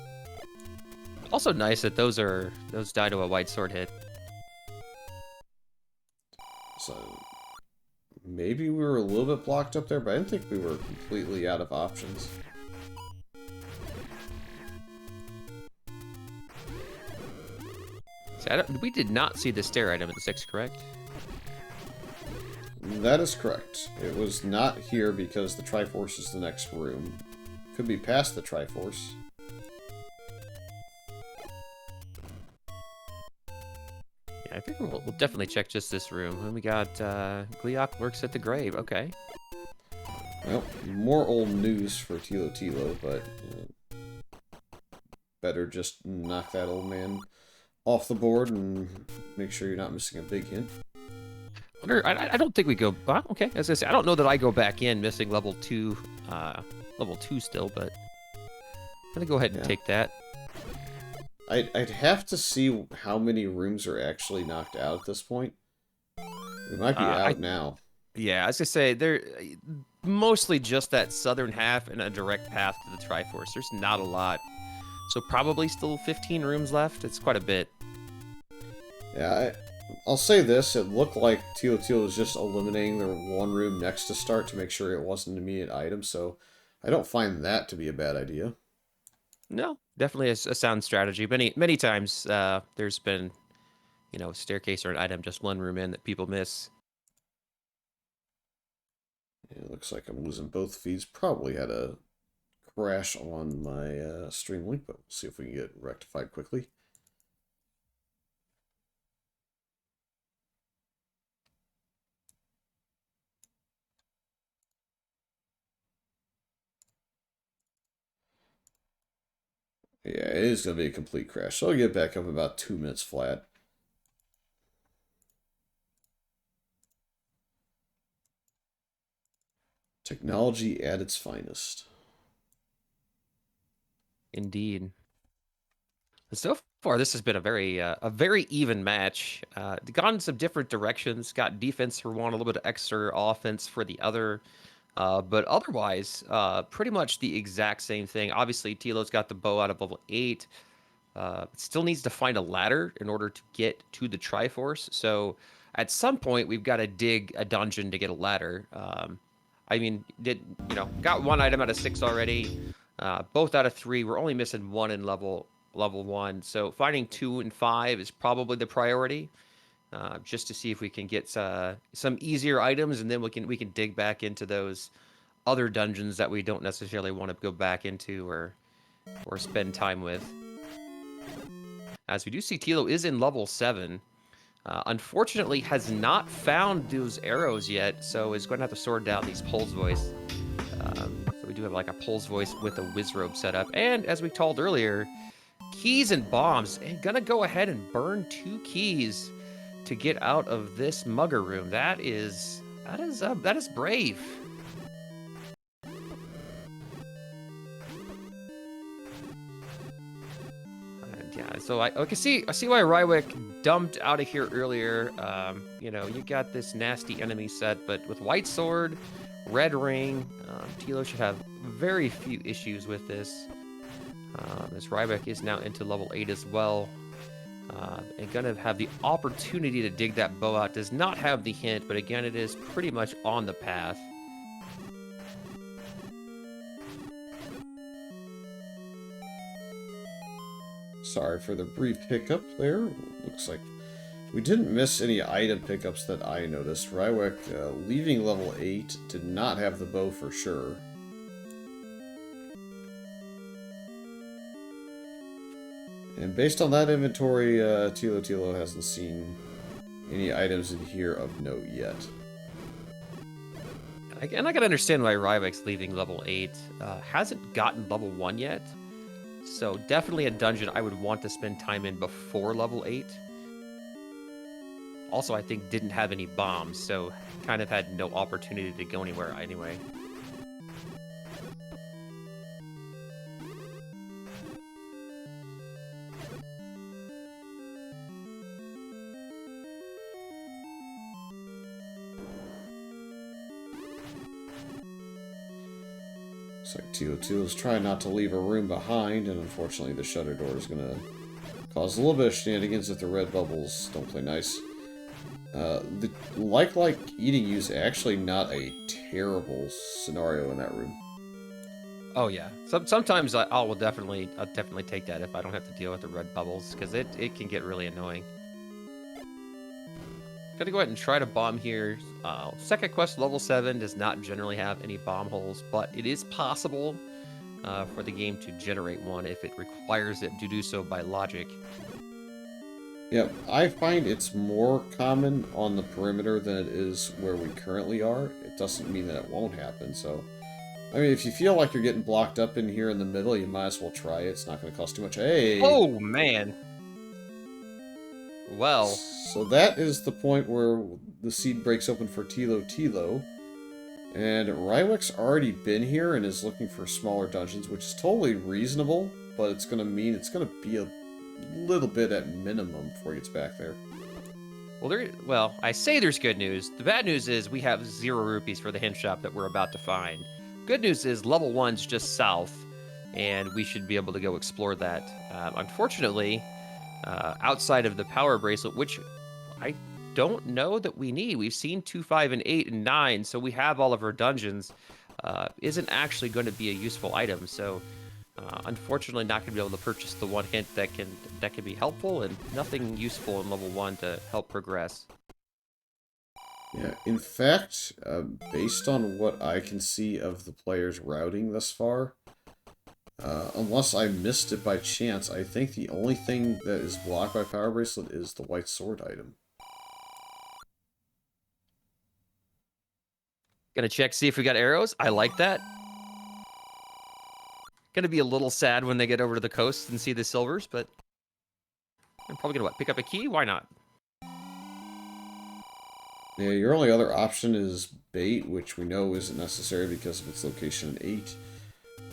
Also nice that those die to a White Sword hit. So maybe we were a little bit blocked up there, but I didn't think we were completely out of options. See, we did not see the stair item at the 6, correct? That is correct. It was not here because the Triforce is the next room. Could be past the Triforce. Yeah, I think we'll definitely check just this room. And we got Gliok lurks at the grave. Okay. Well, more old news for Thilotilo, but better just knock that old man off the board and make sure you're not missing a big hint. I don't think we go. Well, okay, as I say, I don't know that I go back in missing level 2 still, but I'm gonna go ahead and take that. I'd have to see how many rooms are actually knocked out at this point. We might be out now. Yeah, as I say, they're mostly just that southern half and a direct path to the Triforce. There's not a lot, so probably still 15 rooms left. It's quite a bit. Yeah, I'll say this, it looked like Thilotilo was just eliminating the one room next to start to make sure it wasn't an immediate item, so I don't find that to be a bad idea. No, definitely a sound strategy. Many times there's been, a staircase or an item just one room in that people miss. Yeah, it looks like I'm losing both feeds. Probably had a crash on my stream link, but we'll see if we can get it rectified quickly. Yeah, it is going to be a complete crash. So I'll get back up about 2 minutes flat. Technology at its finest. Indeed. So far, this has been a very even match. Gone in some different directions. Got defense for one, a little bit of extra offense for the other. But otherwise, pretty much the exact same thing. Obviously, Tilo's got the bow out of level 8. Still needs to find a ladder in order to get to the Triforce. So at some point, we've got to dig a dungeon to get a ladder. Got one item out of 6 already. Both out of 3. We're only missing one in level level 1. So finding 2 and 5 is probably the priority, just to see if we can get some easier items, and then we can dig back into those other dungeons that we don't necessarily want to go back into or spend time with. As we do see, Tilo is in level 7. Unfortunately, has not found those arrows yet, so is going to have to sword down these Pulse Voice. So we do have like a Pulse Voice with a Wizrobe setup. And as we told earlier, keys and bombs. And gonna go ahead and burn 2 keys to get out of this mugger room. That is brave. Yeah, so I can see why Rywek dumped out of here earlier. You know, you got this nasty enemy set, but with White Sword, Red Ring, Tilo should have very few issues with this. As Rywek is now into level 8 as well, and gonna have the opportunity to dig that bow out. Does not have the hint, but again, it is pretty much on the path. Sorry for the brief hiccup there. Looks like we didn't miss any item pickups that I noticed. Rywek, leaving level 8, did not have the bow for sure. And based on that inventory, Thilotilo hasn't seen any items in here of note yet. And I can understand why Rywek's leaving level 8. Hasn't gotten level 1 yet. So definitely a dungeon I would want to spend time in before level 8. Also, I think didn't have any bombs, so kind of had no opportunity to go anywhere anyway. Looks like Tilotilo's trying not to leave a room behind, and unfortunately the shutter door is going to cause a little bit of shenanigans if the red bubbles don't play nice. The like eating you is actually not a terrible scenario in that room. Oh yeah, sometimes I'll definitely take that if I don't have to deal with the red bubbles, because it can get really annoying. Gonna go ahead and try to bomb here. Second quest level 7 does not generally have any bomb holes, but it is possible for the game to generate one if it requires it to do so by logic. Yep, I find it's more common on the perimeter than it is where we currently are. It doesn't mean that it won't happen, so... I mean, if you feel like you're getting blocked up in here in the middle, you might as well try it. It's not going to cost too much. Hey! Oh, man! Well... So that is the point where the seed breaks open for Thilotilo. And Rywek's already been here and is looking for smaller dungeons, which is totally reasonable, but it's going to mean it's going to be a little bit at minimum before he gets back there. Well, I say there's good news. The bad news is we have 0 rupees for the hint shop that we're about to find. Good news is level 1's just south, and we should be able to go explore that. Unfortunately, outside of the power bracelet, which I don't know that we need. We've seen 2, 5, and 8, and 9, so we have all of our dungeons. Isn't actually going to be a useful item, so unfortunately not going to be able to purchase the 1 hint that can be helpful, and nothing useful in level 1 to help progress. Yeah, in fact, based on what I can see of the player's routing thus far, unless I missed it by chance, I think the only thing that is blocked by Power Bracelet is the White Sword item. Gonna check, see if we got arrows. I like that. Gonna be a little sad when they get over to the coast and see the silvers, but I'm probably gonna pick up a key? Why not? Yeah, your only other option is bait, which we know isn't necessary because of its location in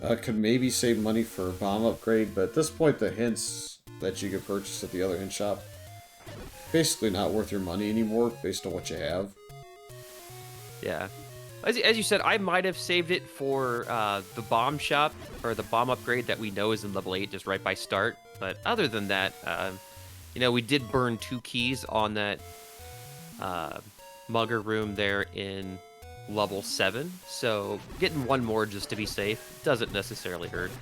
8. Could maybe save money for a bomb upgrade, but at this point the hints that you could purchase at the other hint shop, basically not worth your money anymore based on what you have. Yeah. As you said, I might have saved it for the bomb shop, or the bomb upgrade that we know is in level 8, just right by start. But other than that, you know, we did burn 2 keys on that mugger room there in level 7, so getting 1 more just to be safe doesn't necessarily hurt.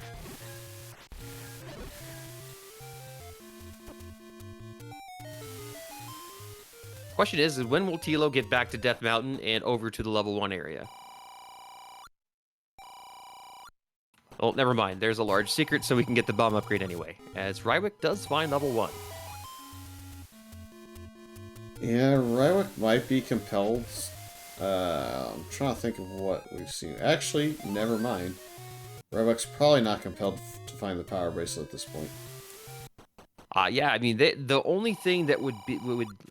Question is when will Tilo get back to Death Mountain and over to the level 1 area? Oh, never mind. There's a large secret, so we can get the bomb upgrade anyway, as Rywek does find level 1. Yeah, Rywek might be compelled. I'm trying to think of what we've seen. Actually, never mind. Rywek's probably not compelled to find the power bracelet at this point. Yeah, I mean, the only thing that would,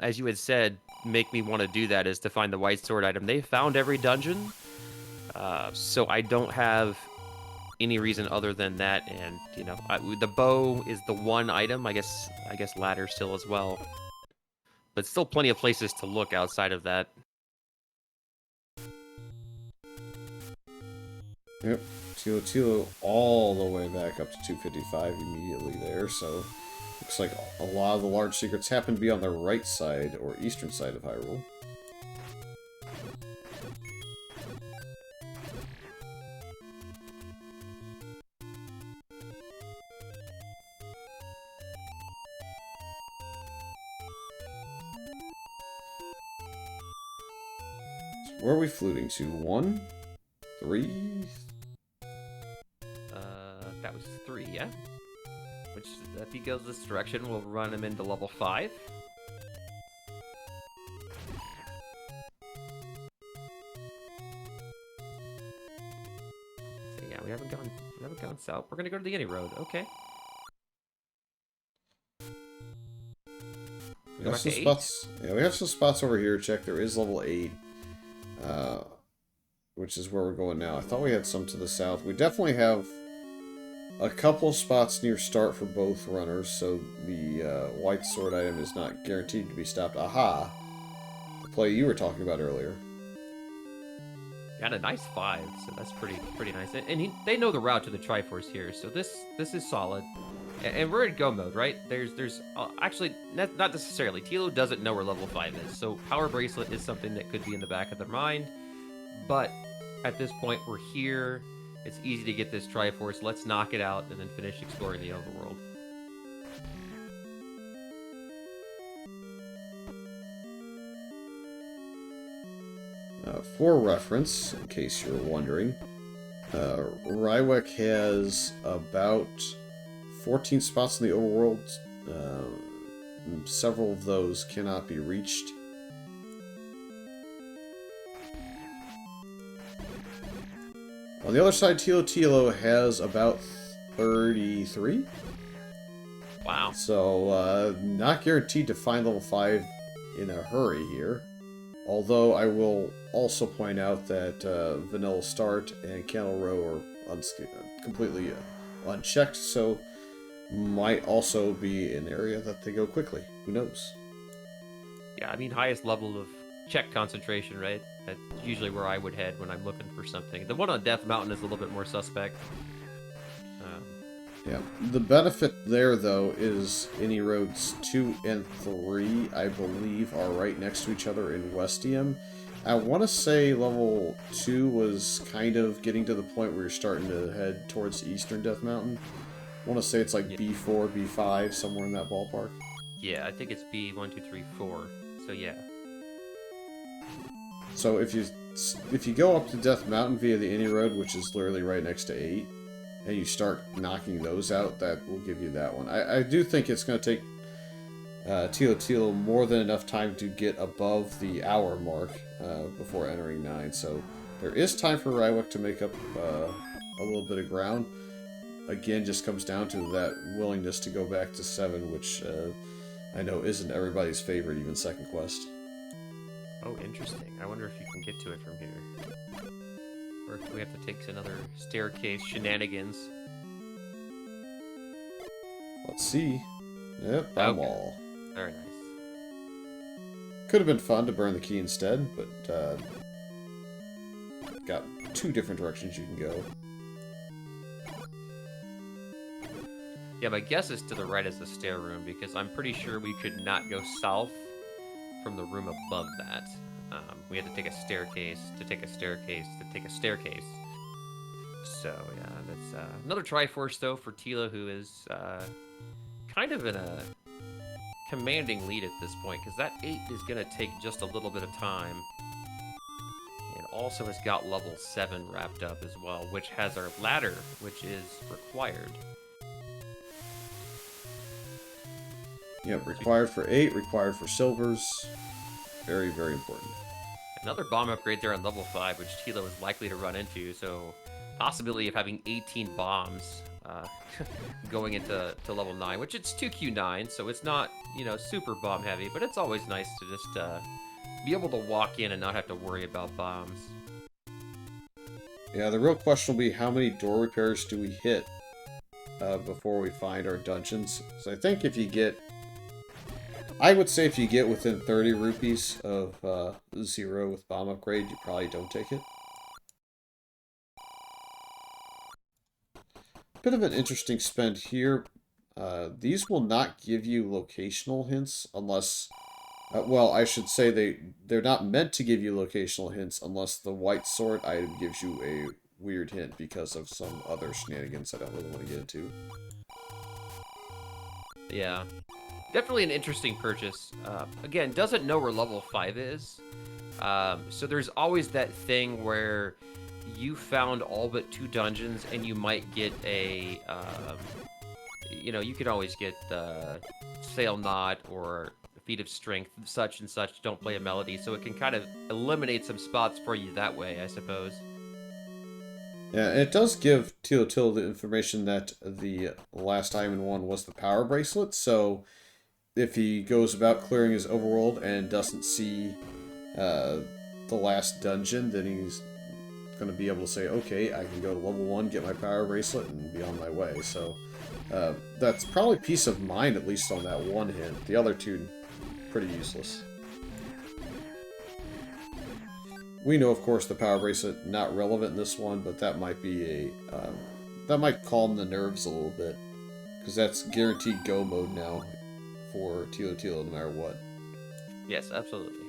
as you had said, make me want to do that is to find the white sword item. They found every dungeon, so I don't have any reason other than that. And you know, the bow is the one item. I guess ladder still as well, but still plenty of places to look outside of that. Yep, Thilotilo all the way back up to 255 immediately there, so looks like a lot of the large secrets happen to be on the right side, or eastern side of Hyrule. So where are we fluting to? 1? 3? That was 3, yeah? Which, if he goes this direction, we'll run him into level 5. So yeah, we haven't gone south. We're gonna go to the Any Road, okay. We have some spots. Yeah, we have some spots over here. Check, there is level 8. Which is where we're going now. I thought we had some to the south. We definitely have a couple spots near start for both runners, so the white sword item is not guaranteed to be stopped. Aha! The play you were talking about earlier. Got a nice 5, so that's pretty nice. And they know the route to the Triforce here, so this is solid. And we're in go mode, right? There's actually not necessarily. Tilo doesn't know where level 5 is, so Power Bracelet is something that could be in the back of their mind. But at this point, we're here. It's easy to get this Triforce. Let's knock it out and then finish exploring the overworld. For reference, in case you're wondering, Rywek has about 14 spots in the overworld. Several of those cannot be reached. On the other side, Thilotilo has about 33. Wow. So, not guaranteed to find level 5 in a hurry here. Although I will also point out that Vanilla Start and Candle Row are completely unchecked, so might also be an area that they go quickly. Who knows? Yeah, I mean, highest level of check concentration, right? That's usually where I would head when I'm looking for something. The one on Death Mountain is a little bit more suspect. Yeah, the benefit there, though, is Any Roads 2 and 3, I believe, are right next to each other in Westium. I want to say level 2 was kind of getting to the point where you're starting to head towards Eastern Death Mountain. I want to say it's like B4, B5, somewhere in that ballpark. Yeah, I think it's B1, 2, 3, 4. So yeah. So if you go up to Death Mountain via the Any Road, which is literally right next to 8, and you start knocking those out, that will give you that one. I do think it's going to take Thilotilo more than enough time to get above the hour mark before entering 9, so there is time for Rywek to make up a little bit of ground. Again, just comes down to that willingness to go back to 7, which I know isn't everybody's favorite, even second quest. Oh, interesting. I wonder if you can get to it from here. Or if we have to take another staircase shenanigans. Let's see. Yep, bomb wall. Very nice. Could have been fun to burn the key instead, but got 2 different directions you can go. Yeah, my guess is to the right is the stair room, because I'm pretty sure we could not go south from the room above that. We had to take a staircase to take a staircase to take a staircase. So yeah, that's another Triforce though for Tila, who is kind of commanding lead at this point, because that 8 is going to take just a little bit of time. And also has got level 7 wrapped up as well, which has our ladder, which is required. Yep, required for 8, required for silvers. Very, very important. Another bomb upgrade there on level 5, which Tilo is likely to run into, so possibility of having 18 bombs going into level 9, which it's 2Q9, so it's not, you know, super bomb heavy, but it's always nice to just be able to walk in and not have to worry about bombs. Yeah, the real question will be how many door repairs do we hit before we find our dungeons. So I think if you get... I would say if you get within 30 rupees of 0 with bomb upgrade, you probably don't take it. Bit of an interesting spend here. These will not give you locational hints unless... well, I should say they're not meant to give you locational hints unless the white sword item gives you a weird hint because of some other shenanigans I don't really want to get into. Yeah. Definitely an interesting purchase. Again, doesn't know where level 5 is. So there's always that thing where you found all but 2 dungeons and you might get a... you know, you could always get Sail Knot or Feat of Strength, such and such, don't play a melody, so it can kind of eliminate some spots for you that way, I suppose. Yeah, it does give Thilotilo the information that the last item in one was the power bracelet, so if he goes about clearing his overworld and doesn't see the last dungeon, then he's going to be able to say, okay, I can go to level 1, get my power bracelet, and be on my way, so that's probably peace of mind, at least on that one hint. The other two, pretty useless. We know, of course, the power bracelet not relevant in this one, but that might be a that might calm the nerves a little bit, because that's guaranteed go mode now for Thilotilo no matter what. Yes, absolutely.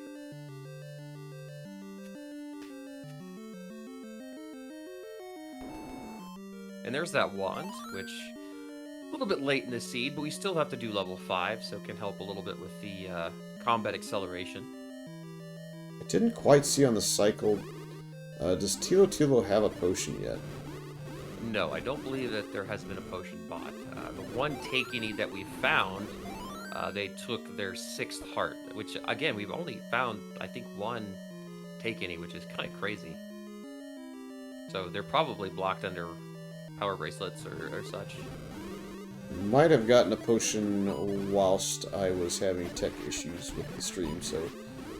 And there's that wand, which a little bit late in the seed, but we still have to do level 5, so it can help a little bit with the combat acceleration. I didn't quite see on the cycle. Does Thilotilo have a potion yet? No, I don't believe that there has been a potion bought. The one Takeni that we found, they took their 6th heart, which, again, we've only found, I think, one Takeni, which is kind of crazy. So they're probably blocked under power bracelets or such. Might have gotten a potion whilst I was having tech issues with the stream, so...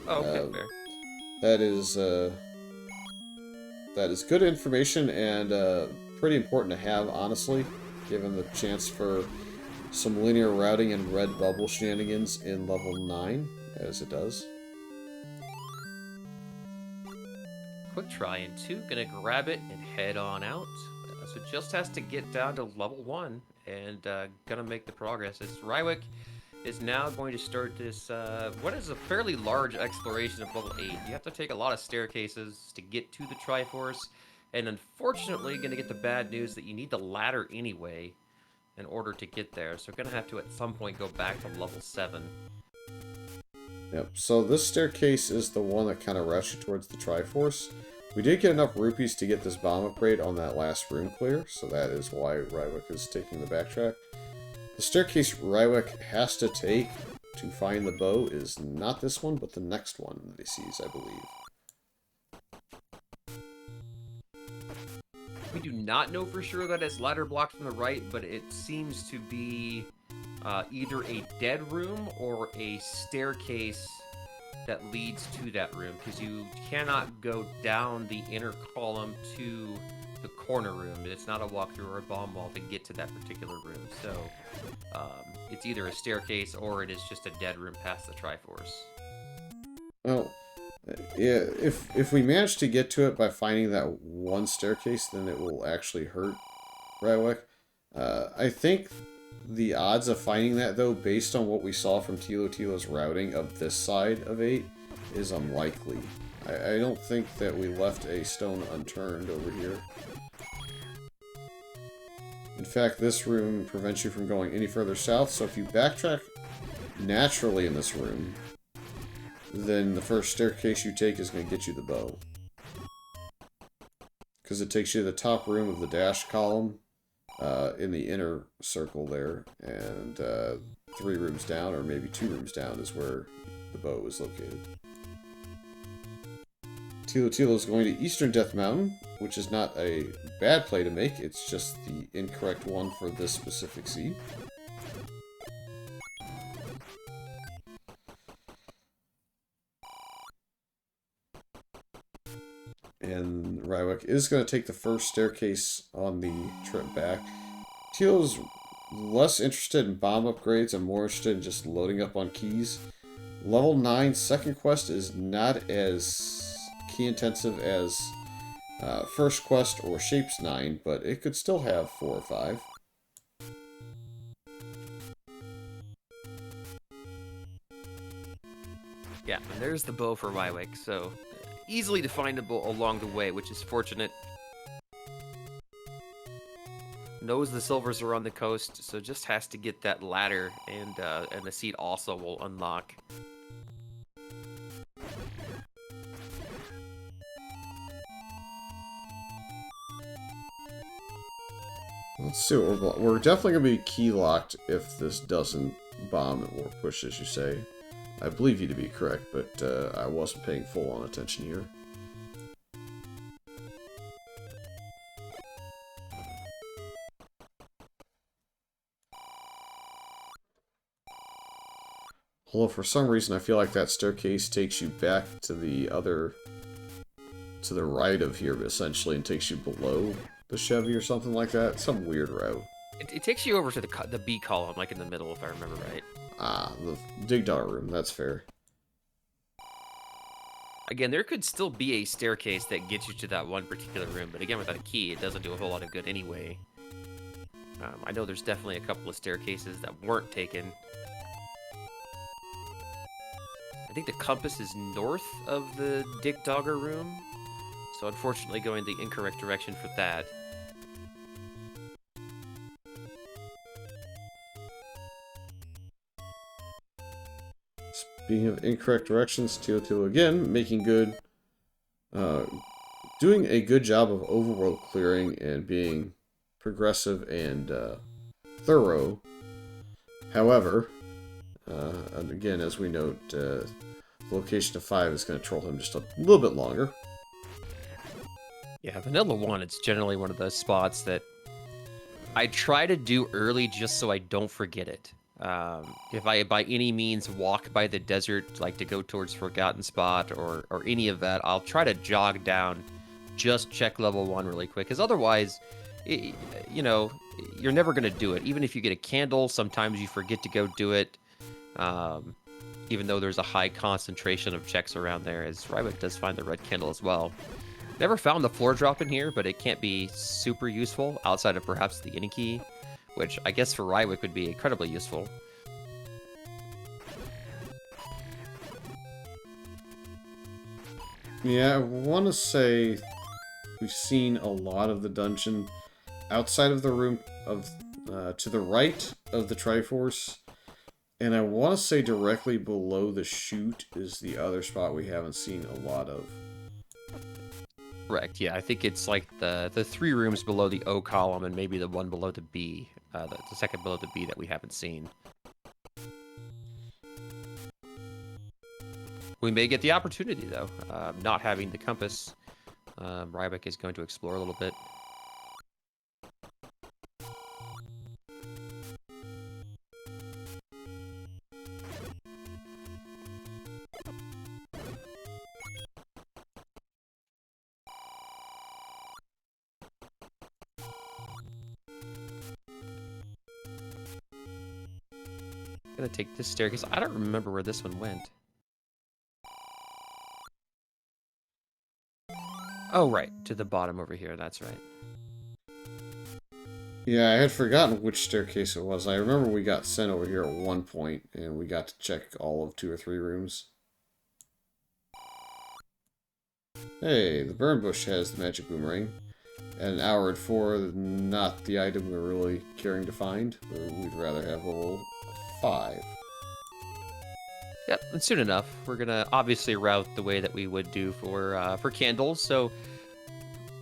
Oh, okay, fair. That is good information and pretty important to have, honestly, given the chance for some linear routing and red bubble shenanigans in level 9, as it does. Quick try in 2, gonna grab it and head on out. So it just has to get down to level 1 and gonna make the progress. As Rywek is now going to start this, what is a fairly large exploration of level 8. You have to take a lot of staircases to get to the Triforce, and unfortunately going to get the bad news that you need the ladder anyway in order to get there. So going to have to at some point go back to level 7. Yep, so this staircase is the one that kind of routes you towards the Triforce. We did get enough rupees to get this bomb upgrade on that last room clear, so that is why Rywek is taking the backtrack. The staircase Rywek has to take to find the bow is not this one, but the next one that he sees, I believe. We do not know for sure that it's ladder blocked from the right, but it seems to be either a dead room or a staircase that leads to that room, because you cannot go down the inner column to the corner room. It's not a walkthrough or a bomb wall to get to that particular room. So it's either a staircase or it is just a dead room past the Triforce. Well, yeah, if we manage to get to it by finding that one staircase, then it will actually hurt Rywek. I think the odds of finding that, though, based on what we saw from Thilotilo's routing of this side of 8, is unlikely. I don't think that we left a stone unturned over here. In fact, this room prevents you from going any further south, so if you backtrack naturally in this room, then the first staircase you take is going to get you the bow. Because it takes you to the top room of the dash column in the inner circle there, and 3 rooms down, or maybe 2 rooms down, is where the bow is located. Thilotilo is going to Eastern Death Mountain, which is not a bad play to make, it's just the incorrect one for this specific seed. And Rywek is going to take the first staircase on the trip back. Tilo's less interested in bomb upgrades and more interested in just loading up on keys. Level 9 second quest is not as key intensive as first quest or Shapes 9, but it could still have 4 or 5. Yeah, and there's the bow for Rywek, so easily definable along the way, which is fortunate. Knows the silvers are on the coast, so just has to get that ladder, and the seed also will unlock. Let's see what we're definitely going to be key locked if this doesn't bomb or push, as you say. I believe you to be correct, but I wasn't paying full-on attention here. Although for some reason I feel like that staircase takes you back to the right of here, essentially, and takes you below the Chevy or something like that. Some weird route. It takes you over to the B column, like in the middle, if I remember right. Ah, the Dig Dog room. That's fair. Again, there could still be a staircase that gets you to that one particular room, but again, without a key, it doesn't do a whole lot of good anyway. I know there's definitely a couple of staircases that weren't taken. I think the compass is north of the Dick Dogger room, so unfortunately going the incorrect direction for that. Speaking of incorrect directions, Thilotilo again making good, doing a good job of overworld clearing and being progressive and thorough. However, and again, as we note, the location of 5 is going to troll him just a little bit longer. Yeah, Vanilla 1, it's generally one of those spots that I try to do early just so I don't forget it. If I, by any means, walk by the desert, like to go towards Forgotten Spot or any of that, I'll try to jog down, just check level 1 really quick, because otherwise, you know, you're never going to do it. Even if you get a candle, sometimes you forget to go do it, even though there's a high concentration of checks around there, as Rywek does find the red candle as well. Never found the floor drop in here, but it can't be super useful outside of perhaps the inning key, which I guess for Rywek would be incredibly useful. Yeah, I want to say we've seen a lot of the dungeon outside of the room of to the right of the Triforce, and I want to say directly below the chute is the other spot we haven't seen a lot of. Correct, yeah, I think it's like the 3 rooms below the O column and maybe the one below the B, the second below the B that we haven't seen. We may get the opportunity, though. Not having the compass, Rywek is going to explore a little bit. Gonna take this staircase. I don't remember where this one went. Oh, right. To the bottom over here. That's right. Yeah, I had forgotten which staircase it was. I remember we got sent over here at one point, and we got to check all of 2 or 3 rooms. Hey, the burn bush has the magic boomerang. At an hour at 4, not the item we're really caring to find. We'd rather have level 5. Yep, and soon enough, we're gonna obviously route the way that we would do for candles. So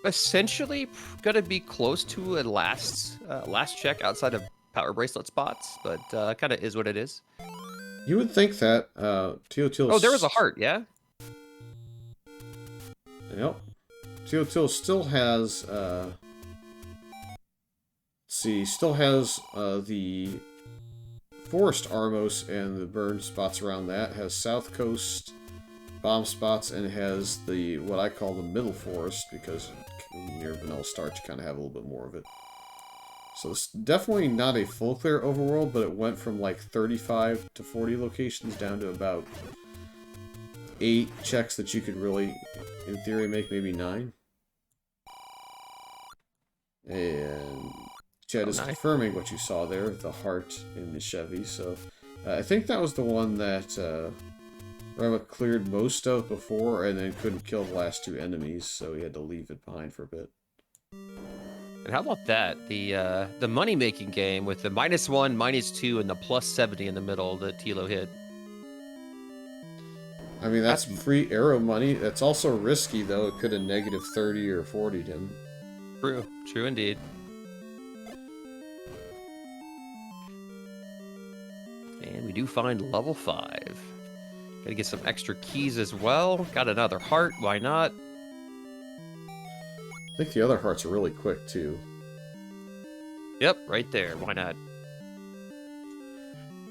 essentially, gonna be close to a last check outside of power bracelet spots, but kind of is what it is. You would think that Oh, there was a Thilotilo, heart, yeah. yep, Thilotilo still has see, still has the Forest Armos and the burn spots around that. Has South Coast bomb spots and has the what I call the Middle Forest because near Vanilla Start you kind of have a little bit more of it. So it's definitely not a full clear overworld, but it went from like 35 to 40 locations down to about 8 checks that you could really, in theory, make maybe 9. And Chad is Nice. confirming what you saw there, the heart in the Chevy. So I think that was the one that Rywek cleared most of before and then couldn't kill the last 2 enemies, so he had to leave it behind for a bit. And how about that? The money making game with the -1, -2, and the +70 in the middle that Tilo hit. I mean, that's free arrow money. That's also risky, though. It could have -30 or 40'd him. True, true indeed. And we do find level 5. Gotta get some extra keys as well. Got another heart, why not? I think the other hearts are really quick, too. Yep, right there, why not?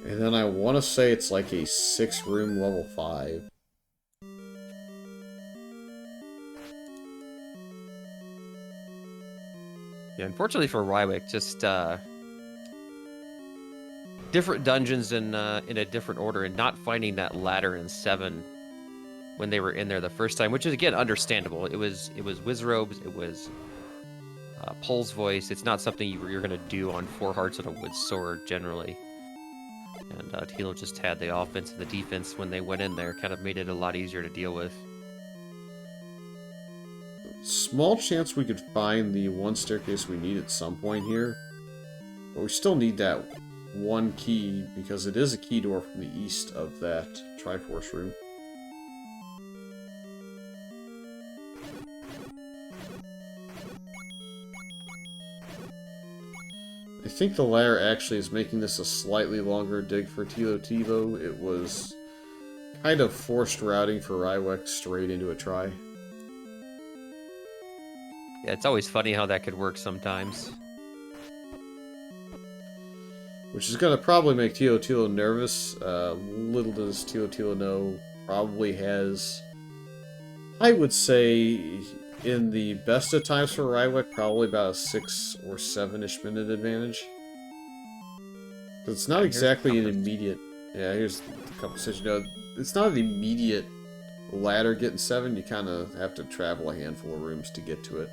And then I want to say it's like a 6-room level 5. Yeah, unfortunately for Rywek, just different dungeons in a different order, and not finding that ladder in 7 when they were in there the first time, which is again understandable. It was Wizrobes, it was Pole's voice. It's not something you're gonna do on 4 hearts and a wood sword generally. And Tilo just had the offense and the defense when they went in there, kind of made it a lot easier to deal with. Small chance we could find the one staircase we need at some point here. But we still need that one key, because it is a key door from the east of that Triforce room. I think the ladder actually is making this a slightly longer dig for Thilotilo. It was kind of forced routing for Rywek straight into a try. Yeah, it's always funny how that could work sometimes. Which is going to probably make Thilotilo nervous. Little does Thilotilo know, probably has, I would say, in the best of times for Rywek, probably about a 6 or 7-ish minute advantage. It's not exactly an immediate... Yeah, here's the compass. You know, it's not an immediate ladder getting 7. You kind of have to travel a handful of rooms to get to it.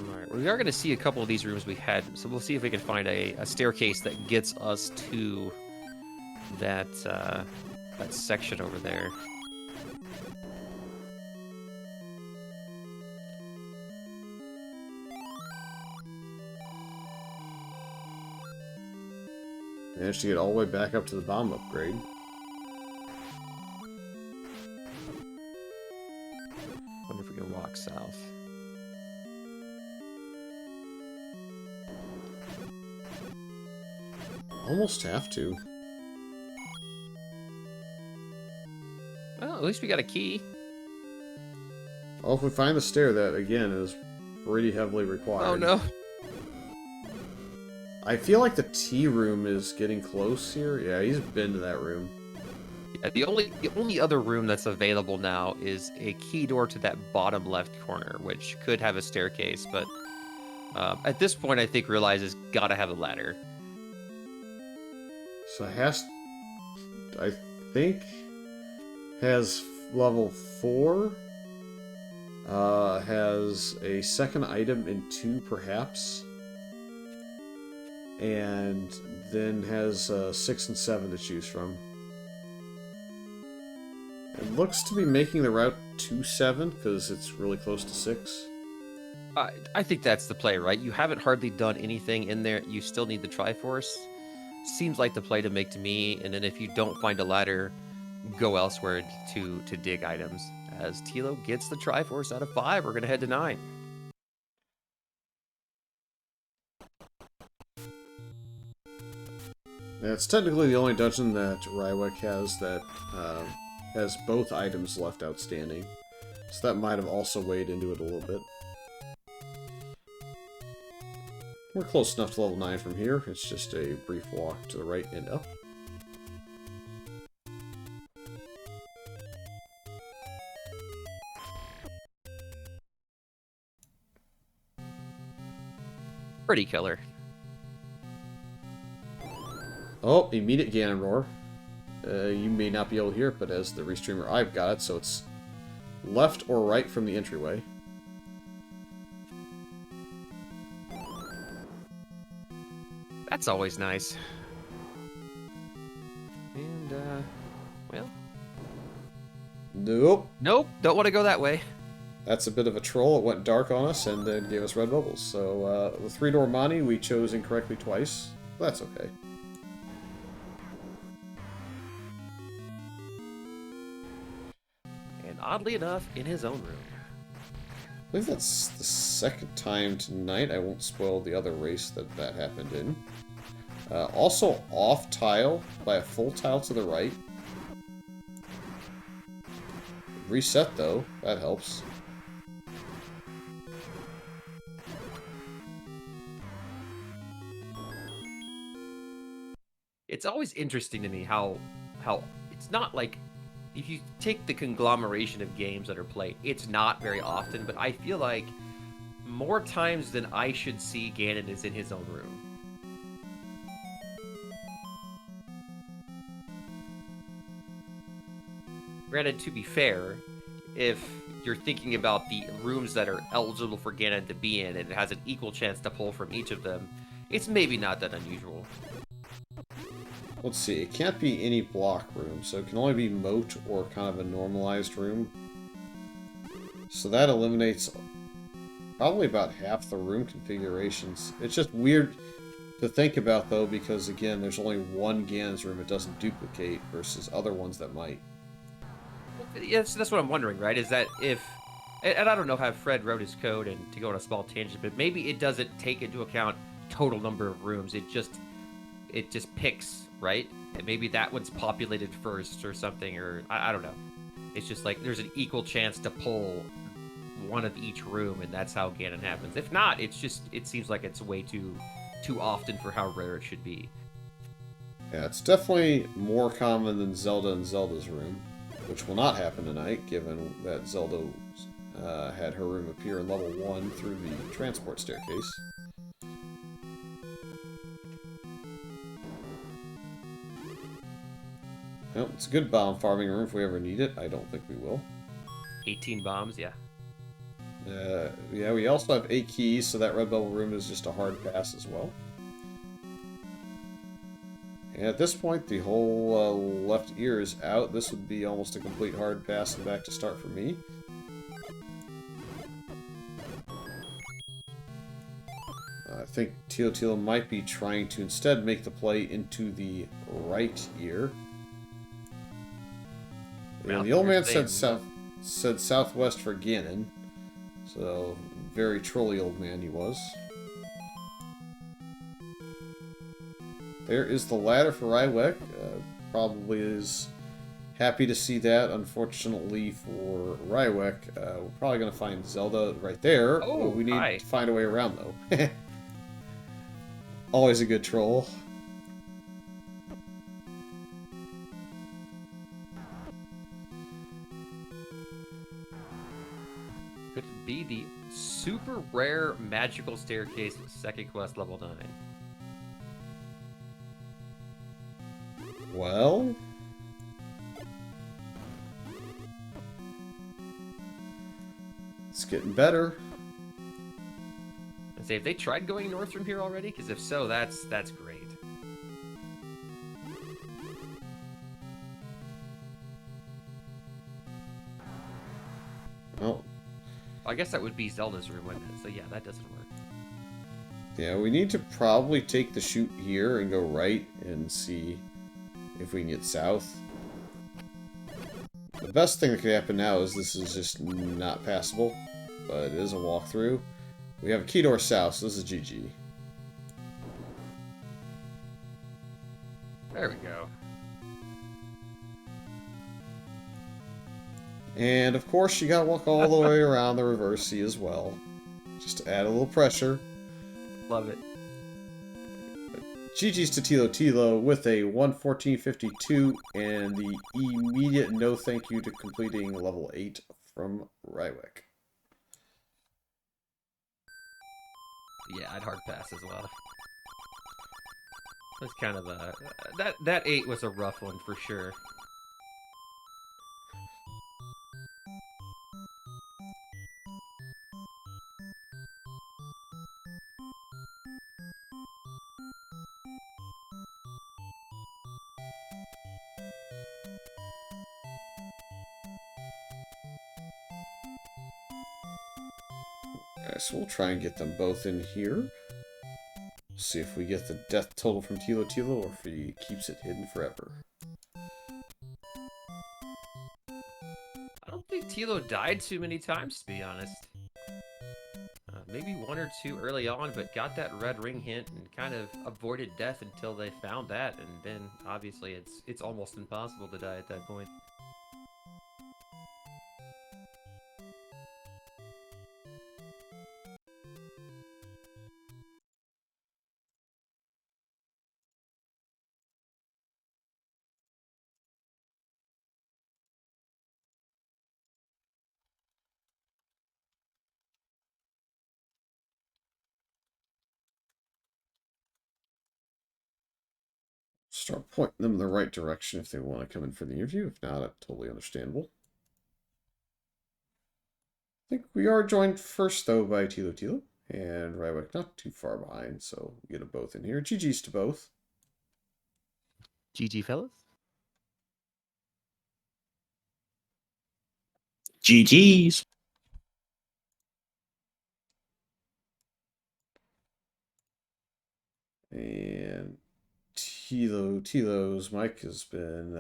Alright, we are going to see a couple of these rooms we had, so we'll see if we can find a staircase that gets us to that, that section over there. Managed to get all the way back up to the bomb upgrade. Wonder if we can walk south. Almost have to. Well, at least we got a key. Well, if we find the stair, that, again, is pretty heavily required. Oh, no. I feel like the tea room is getting close here. Yeah, he's been to that room. Yeah, the only other room that's available now is a key door to that bottom left corner, which could have a staircase, but at this point, I think realizes gotta have a ladder. So it has, I think, has level 4. Has a second item in 2, perhaps. And then has 6 and 7 to choose from. It looks to be making the route to 7, because it's really close to 6. I think that's the play, right? You haven't hardly done anything in there. You still need the Triforce. seems like the play to make to me. And then if you don't find a ladder, go elsewhere to dig items. As Tilo gets the Triforce out of 5, we're gonna head to 9. Yeah, it's technically the only dungeon that Rywek has that has both items left outstanding. So that might have also weighed into it a little bit. We're close enough to level 9 from here. It's just a brief walk to the right and up. Pretty killer. Oh, immediate Ganon Roar. You may not be able to hear it, but as the restreamer, I've got it, so it's left or right from the entryway. That's always nice. And, well... Nope. Nope, don't want to go that way. That's a bit of a troll. It went dark on us and then gave us red bubbles. So, the 3-door Mani we chose incorrectly twice. That's okay. And oddly enough, in his own room. I believe that's the second time tonight. I won't spoil the other race that happened in. Also off tile by a full tile to the right. Reset though, that helps. It's always interesting to me how it's not like if you take the conglomeration of games that are played, it's not very often, but I feel like more times than I should see Ganon is in his own room. Granted, to be fair, if you're thinking about the rooms that are eligible for Ganon to be in, and it has an equal chance to pull from each of them, it's maybe not that unusual. Let's see, it can't be any block room, so it can only be moat or kind of a normalized room. So that eliminates probably about half the room configurations. It's just weird to think about, though, because, again, there's only one Ganon's room it doesn't duplicate versus other ones that might. Yes, that's what I'm wondering, right? Is that if... And I don't know how Fred wrote his code and to go on a small tangent, but maybe it doesn't take into account total number of rooms. It just picks, right? And maybe that one's populated first or something, or I don't know. It's just like there's an equal chance to pull one of each room, and that's how Ganon happens. If not, it seems like it's way too often for how rare it should be. Yeah, it's definitely more common than Zelda and Zelda's room, which will not happen tonight, given that Zelda had her room appear in level 1 through the transport staircase. Well, it's a good bomb farming room if we ever need it. I don't think we will. 18 bombs, yeah. Yeah, we also have 8 keys, so that red bubble room is just a hard pass as well. And at this point, the whole left ear is out. This would be almost a complete hard pass and back to start for me. I think Thilotilo might be trying to instead make the play into the right ear. And the old man said southwest for Ganon, so very trolly old man he was. There is the ladder for Rywek. Probably is happy to see that. Unfortunately for Rywek, we're probably going to find Zelda right there. Oh, we need to find a way around, though. Always a good troll. Could it be the super rare magical staircase of second quest level 9? Well, it's getting better. And say, have they tried going north from here already? Because if so, that's great. Well, I guess that would be Zelda's room, wouldn't it? So yeah, that doesn't work. Yeah, we need to probably take the chute here and go right and see if we can get south. The best thing that could happen now is this is just not passable, but it is a walkthrough. We have a key door south, so this is GG. There we go. And of course, you gotta walk all the way around the reverse C as well, just to add a little pressure. Love it. GG's to Thilotilo with a 114.52 and the immediate no thank you to completing level 8 from Rywek. Yeah, I'd hard pass as well. That's kind of a that 8 was a rough one for sure. Alright, so we'll try and get them both in here. See if we get the death total from Thilotilo or if he keeps it hidden forever. I don't think Tilo died too many times, to be honest. Maybe one or two early on, but got that red ring hint and kind of avoided death until they found that, and then obviously it's almost impossible to die at that point. Start pointing them in the right direction if they want to come in for the interview. If not, that's totally understandable. I think we are joined first, though, by Thilotilo. And Rywek not too far behind, so we get them both in here. GG's to both. GG, fellas. GG's. And Tilo's mic has been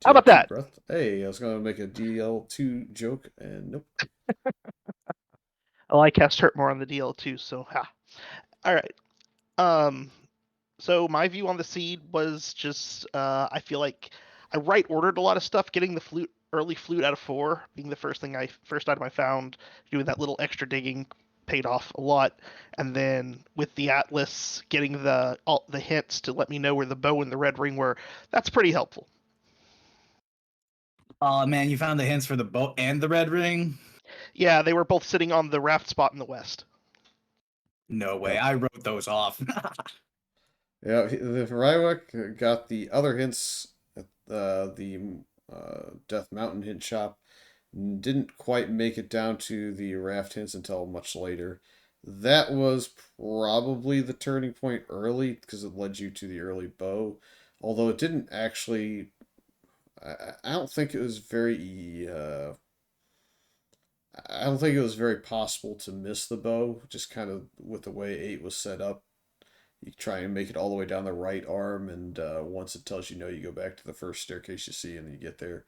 How about that? breath. Hey, I was gonna make a DL2 joke and nope. Oh, I cast Hurt more on the DL too, so ha. All right. So my view on the seed was just I feel like I right ordered a lot of stuff. Getting the early flute out of 4 being the first item I found, doing that little extra digging paid off a lot, and then with the Atlas getting the hints to let me know where the bow and the red ring were. That's pretty helpful. Oh man, you found the hints for the boat and the red ring? Yeah, they were both sitting on the raft spot in the west. No way, Yep. I wrote those off. Yeah, the Rywek got the other hints at the Death Mountain hint shop. Didn't quite make it down to the raft hints until much later. That was probably the turning point early because it led you to the early bow. Although it didn't actually. I don't think it was very. I don't think it was very possible to miss the bow, just kind of with the way 8 was set up. You try and make it all the way down the right arm, and once it tells you no, you go back to the first staircase you see, and you get there.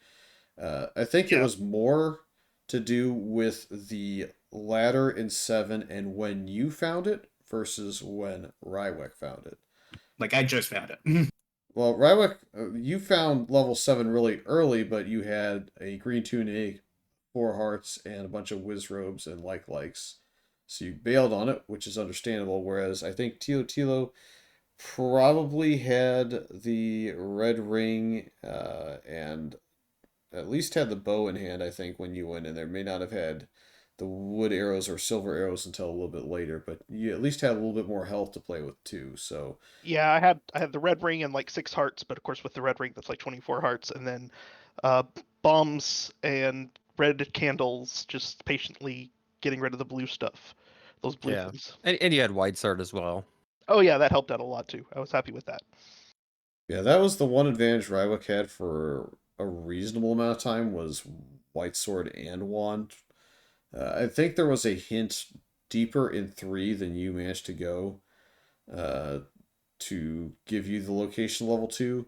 I think it was more to do with the ladder in 7 and when you found it versus when Rywek found it. Like, I just found it. Well, Rywek, you found level 7 really early, but you had a green tunic, 4 hearts, and a bunch of whiz robes and likes. So you bailed on it, which is understandable, whereas I think Tilo probably had the red ring and at least had the bow in hand, I think, when you went in there. May not have had the wood arrows or silver arrows until a little bit later, but you at least had a little bit more health to play with too. So Yeah, I had the red ring and like 6 hearts, but of course with the red ring that's like 24 hearts, and then bombs and red candles, just patiently getting rid of the blue stuff, those blue things. And you had White Sword as well. Oh yeah, that helped out a lot too. I was happy with that. yeah, that was the one advantage Rywek had for a reasonable amount of time was White Sword and Wand. I think there was a hint deeper in 3 than you managed to go. uh, to give you the location level 2.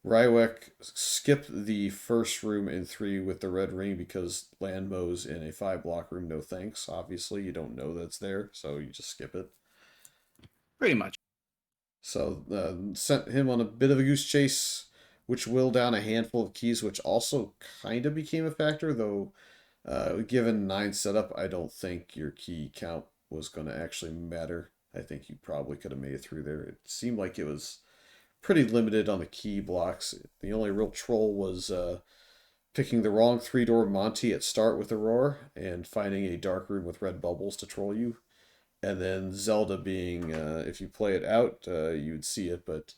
Rywek skipped the first room in 3 with the red ring because land mows in a 5 block room, no thanks. Obviously, you don't know that's there, so you just skip it. Pretty much. So sent him on a bit of a goose chase, which willed down a handful of keys, which also kind of became a factor, though given 9 setup, I don't think your key count was going to actually matter. I think you probably could have made it through there. It seemed like it was pretty limited on the key blocks. The only real troll was picking the wrong 3-door Monty at start with Aurora and finding a dark room with red bubbles to troll you. And then Zelda being, if you play it out, you would see it, but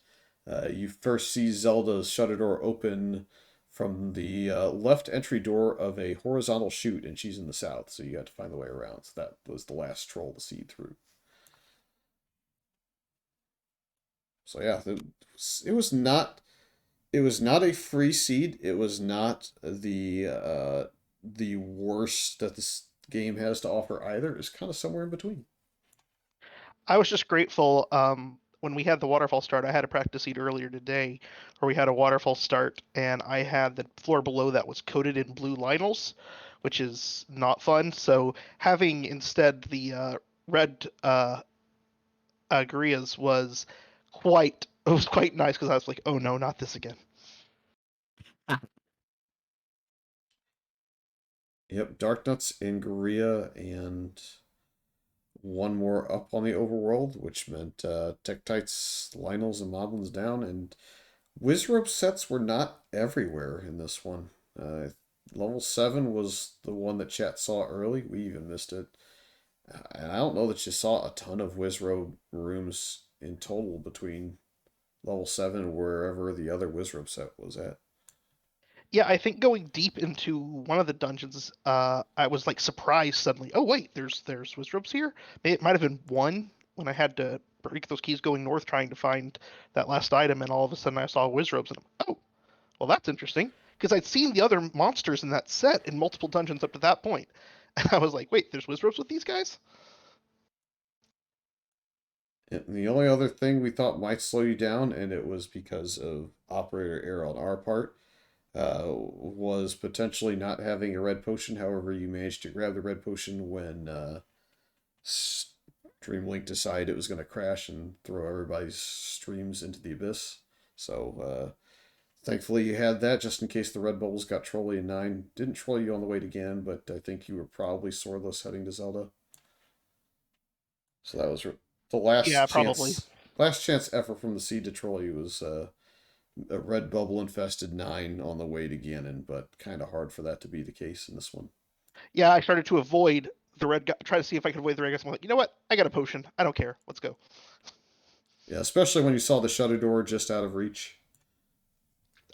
you first see Zelda's shutter door open from the left entry door of a horizontal chute, and she's in the south, so you got to find the way around. So that was the last troll to see through. So yeah, it was not a free seed. It was not the worst that this game has to offer either. It's kind of somewhere in between. I was just grateful when we had the waterfall start. I had a practice seat earlier today where we had a waterfall start, and I had the floor below that was coated in blue linels, which is not fun. So having instead the red Grias was quite nice because I was like, oh no, not this again. Yep, Darknuts, Angaria, and one more up on the overworld, which meant Tektites, Lionels, and Moblins down, and Wizrobe sets were not everywhere in this one. Level 7 was the one that chat saw early. We even missed it. And I don't know that you saw a ton of Wizrobe rooms in total between level 7 and wherever the other Wizrobe set was at. Yeah, I think going deep into one of the dungeons, I was like surprised suddenly. Oh wait, there's Wizrobes here. It might have been one when I had to break those keys going north trying to find that last item, and all of a sudden I saw Wizrobes, and I'm, oh, well that's interesting because I'd seen the other monsters in that set in multiple dungeons up to that point, and I was like, wait, there's Wizrobes with these guys? And the only other thing we thought might slow you down, and it was because of operator error on our part, was potentially not having a red potion. However, you managed to grab the red potion when Streamlink decided it was going to crash and throw everybody's streams into the abyss. So thankfully you had that just in case the red bubbles got trolly in 9. Didn't troll you on the way to Gan, but I think you were probably swordless heading to Zelda. So that was the Yeah, probably. last chance effort from the seed to troll you was a red bubble infested 9 on the way to Ganon, but kind of hard for that to be the case in this one. Yeah, I started to avoid the red guy, try to see if I could avoid the red guys. I'm like, you know what? I got a potion. I don't care. Let's go. Yeah, especially when you saw the shutter door just out of reach.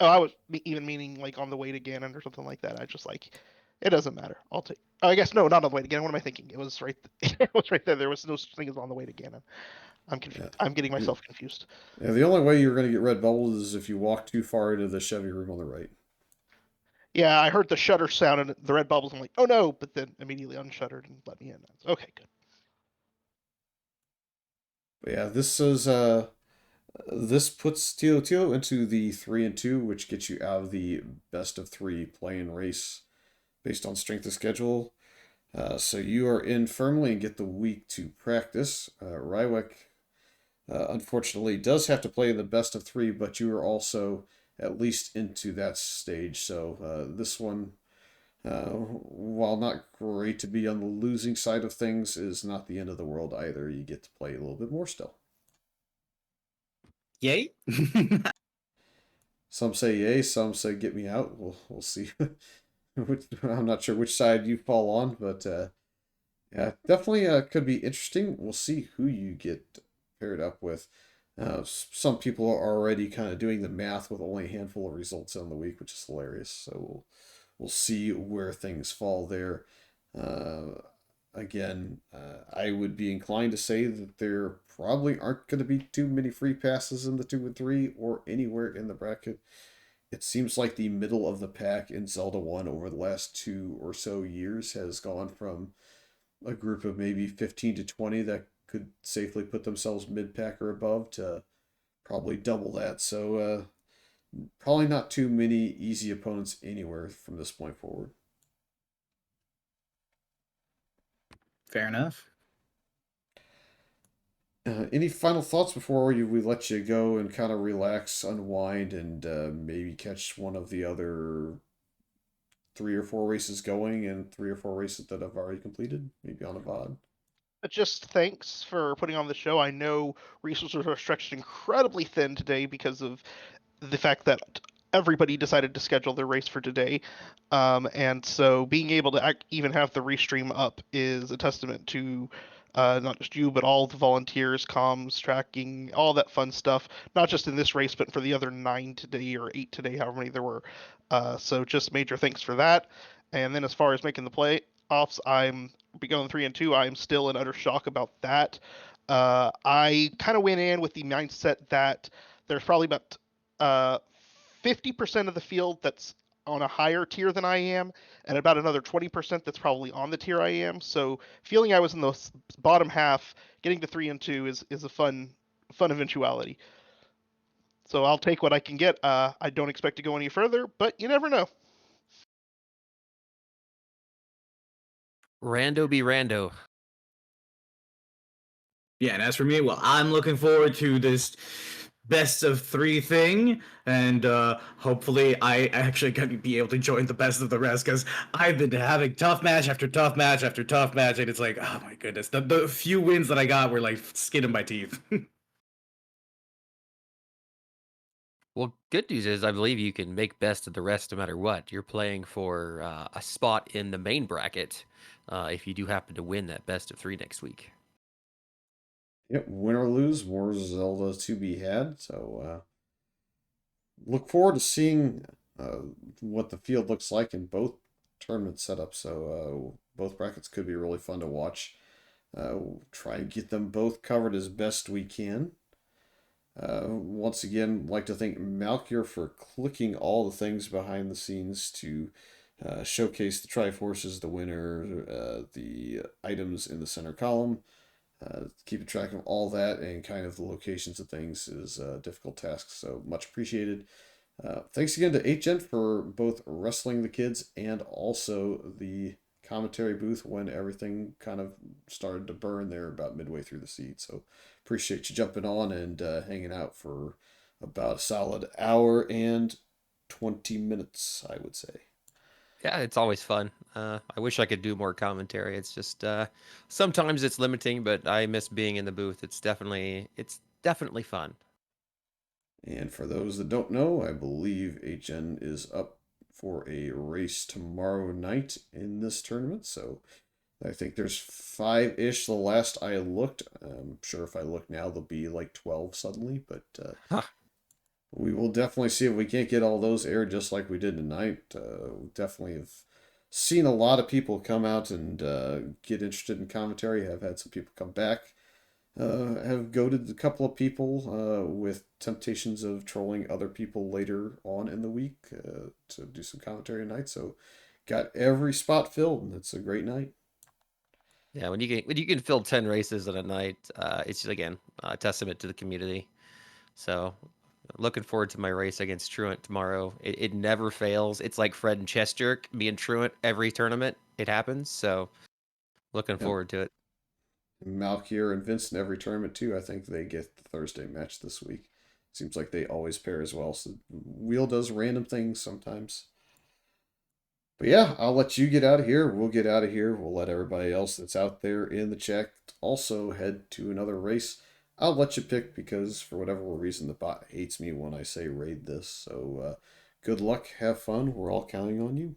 Oh, I was even meaning like on the way to Ganon or something like that. I just like, it doesn't matter. I'll take. Oh, I guess no, not on the way to Ganon. What am I thinking? It was right. It was right there. There was no such thing as on the way to Ganon. I'm confused. Yeah. I'm getting myself confused. Yeah, the only way you're going to get red bubbles is if you walk too far into the Chevy room on the right. Yeah, I heard the shutter sound and the red bubbles. I'm like, oh no! But then immediately unshuttered and let me in. Okay, good. But yeah, this puts Thilotilo into the 3-2, which gets you out of the best of 3 play-in race based on strength of schedule. So you are in firmly and get the week to practice. Rywek, unfortunately, does have to play the best of 3, but you are also at least into that stage. So this one, while not great to be on the losing side of things, is not the end of the world either. You get to play a little bit more still. Yay. Some say yay, some say get me out. We'll see. I'm not sure which side you fall on, but yeah, definitely could be interesting. We'll see who you get paired up with. Some people are already kind of doing the math with only a handful of results in the week, which is hilarious. So we'll see where things fall there. Again, I would be inclined to say that there probably aren't going to be too many free passes in the 2 and 3 or anywhere in the bracket. It seems like the middle of the pack in Zelda 1 over the last 2 or so years has gone from a group of maybe 15 to 20 that could safely put themselves mid-pack or above to probably double that. So probably not too many easy opponents anywhere from this point forward. Fair enough. Any final thoughts before we let you go and kind of relax, unwind, and maybe catch one of the other 3 or 4 races going and 3 or 4 races that have already completed, maybe on a VOD? But just thanks for putting on the show. I know resources are stretched incredibly thin today because of the fact that everybody decided to schedule their race for today. And so being able to even have the restream up is a testament to not just you, but all the volunteers, comms, tracking, all that fun stuff, not just in this race, but for the other 9 today or 8 today, however many there were. So just major thanks for that. And then as far as making the playoffs, I'm going 3-2. I'm still in utter shock about that. I kind of went in with the mindset that there's probably about 50% of the field that's on a higher tier than I am, and about another 20% that's probably on the tier I am. So feeling I was in the bottom half, getting to 3-2 is a fun eventuality. So I'll take what I can get. I don't expect to go any further, but you never know. Rando be rando. Yeah, and as for me, well, I'm looking forward to this best of 3 thing, and hopefully I actually can be able to join the best of the rest, because I've been having tough match after tough match after tough match, and it's like, oh my goodness, the few wins that I got were like skin in my teeth. Well, good news is I believe you can make best of the rest no matter what. You're playing for a spot in the main bracket if you do happen to win that best of 3 next week. Yep, win or lose, more Zelda to be had. So look forward to seeing what the field looks like in both tournament setups. So both brackets could be really fun to watch. We'll try and get them both covered as best we can. Once again, like to thank Malkier for clicking all the things behind the scenes to showcase the Triforces, the winner, the items in the center column. Keeping track of all that and kind of the locations of things is a difficult task, so much appreciated. Thanks again to 8gen for both wrestling the kids and also the commentary booth when everything kind of started to burn there about midway through the seed. So appreciate you jumping on and hanging out for about a solid hour and 20 minutes, I would say. Yeah, it's always fun. I wish I could do more commentary. It's just sometimes it's limiting, but I miss being in the booth. It's definitely fun. And for those that don't know, I believe HN is up for a race tomorrow night in this tournament. So I think there's 5-ish the last I looked. I'm sure if I look now, there'll be like 12 suddenly. But Huh. we will definitely see if we can't get all those aired just like we did tonight. We definitely have seen a lot of people come out and get interested in commentary. I've had some people come back. Have goaded a couple of people with temptations of trolling other people later on in the week to do some commentary tonight. So got every spot filled, and it's a great night. Yeah, when you can fill 10 races in a night, it's again a testament to the community. So looking forward to my race against Truant tomorrow. It never fails. It's like Fred and Chess Jerk being Truant every tournament. It happens. So looking Yep. forward to it. Malkier and Vincent every tournament too. I think they get the Thursday match this week. Seems like they always pair as well. So Wheel does random things sometimes. But yeah, I'll let you get out of here. We'll get out of here. We'll let everybody else that's out there in the chat also head to another race. I'll let you pick because for whatever reason the bot hates me when I say raid this. So good luck, have fun. We're all counting on you.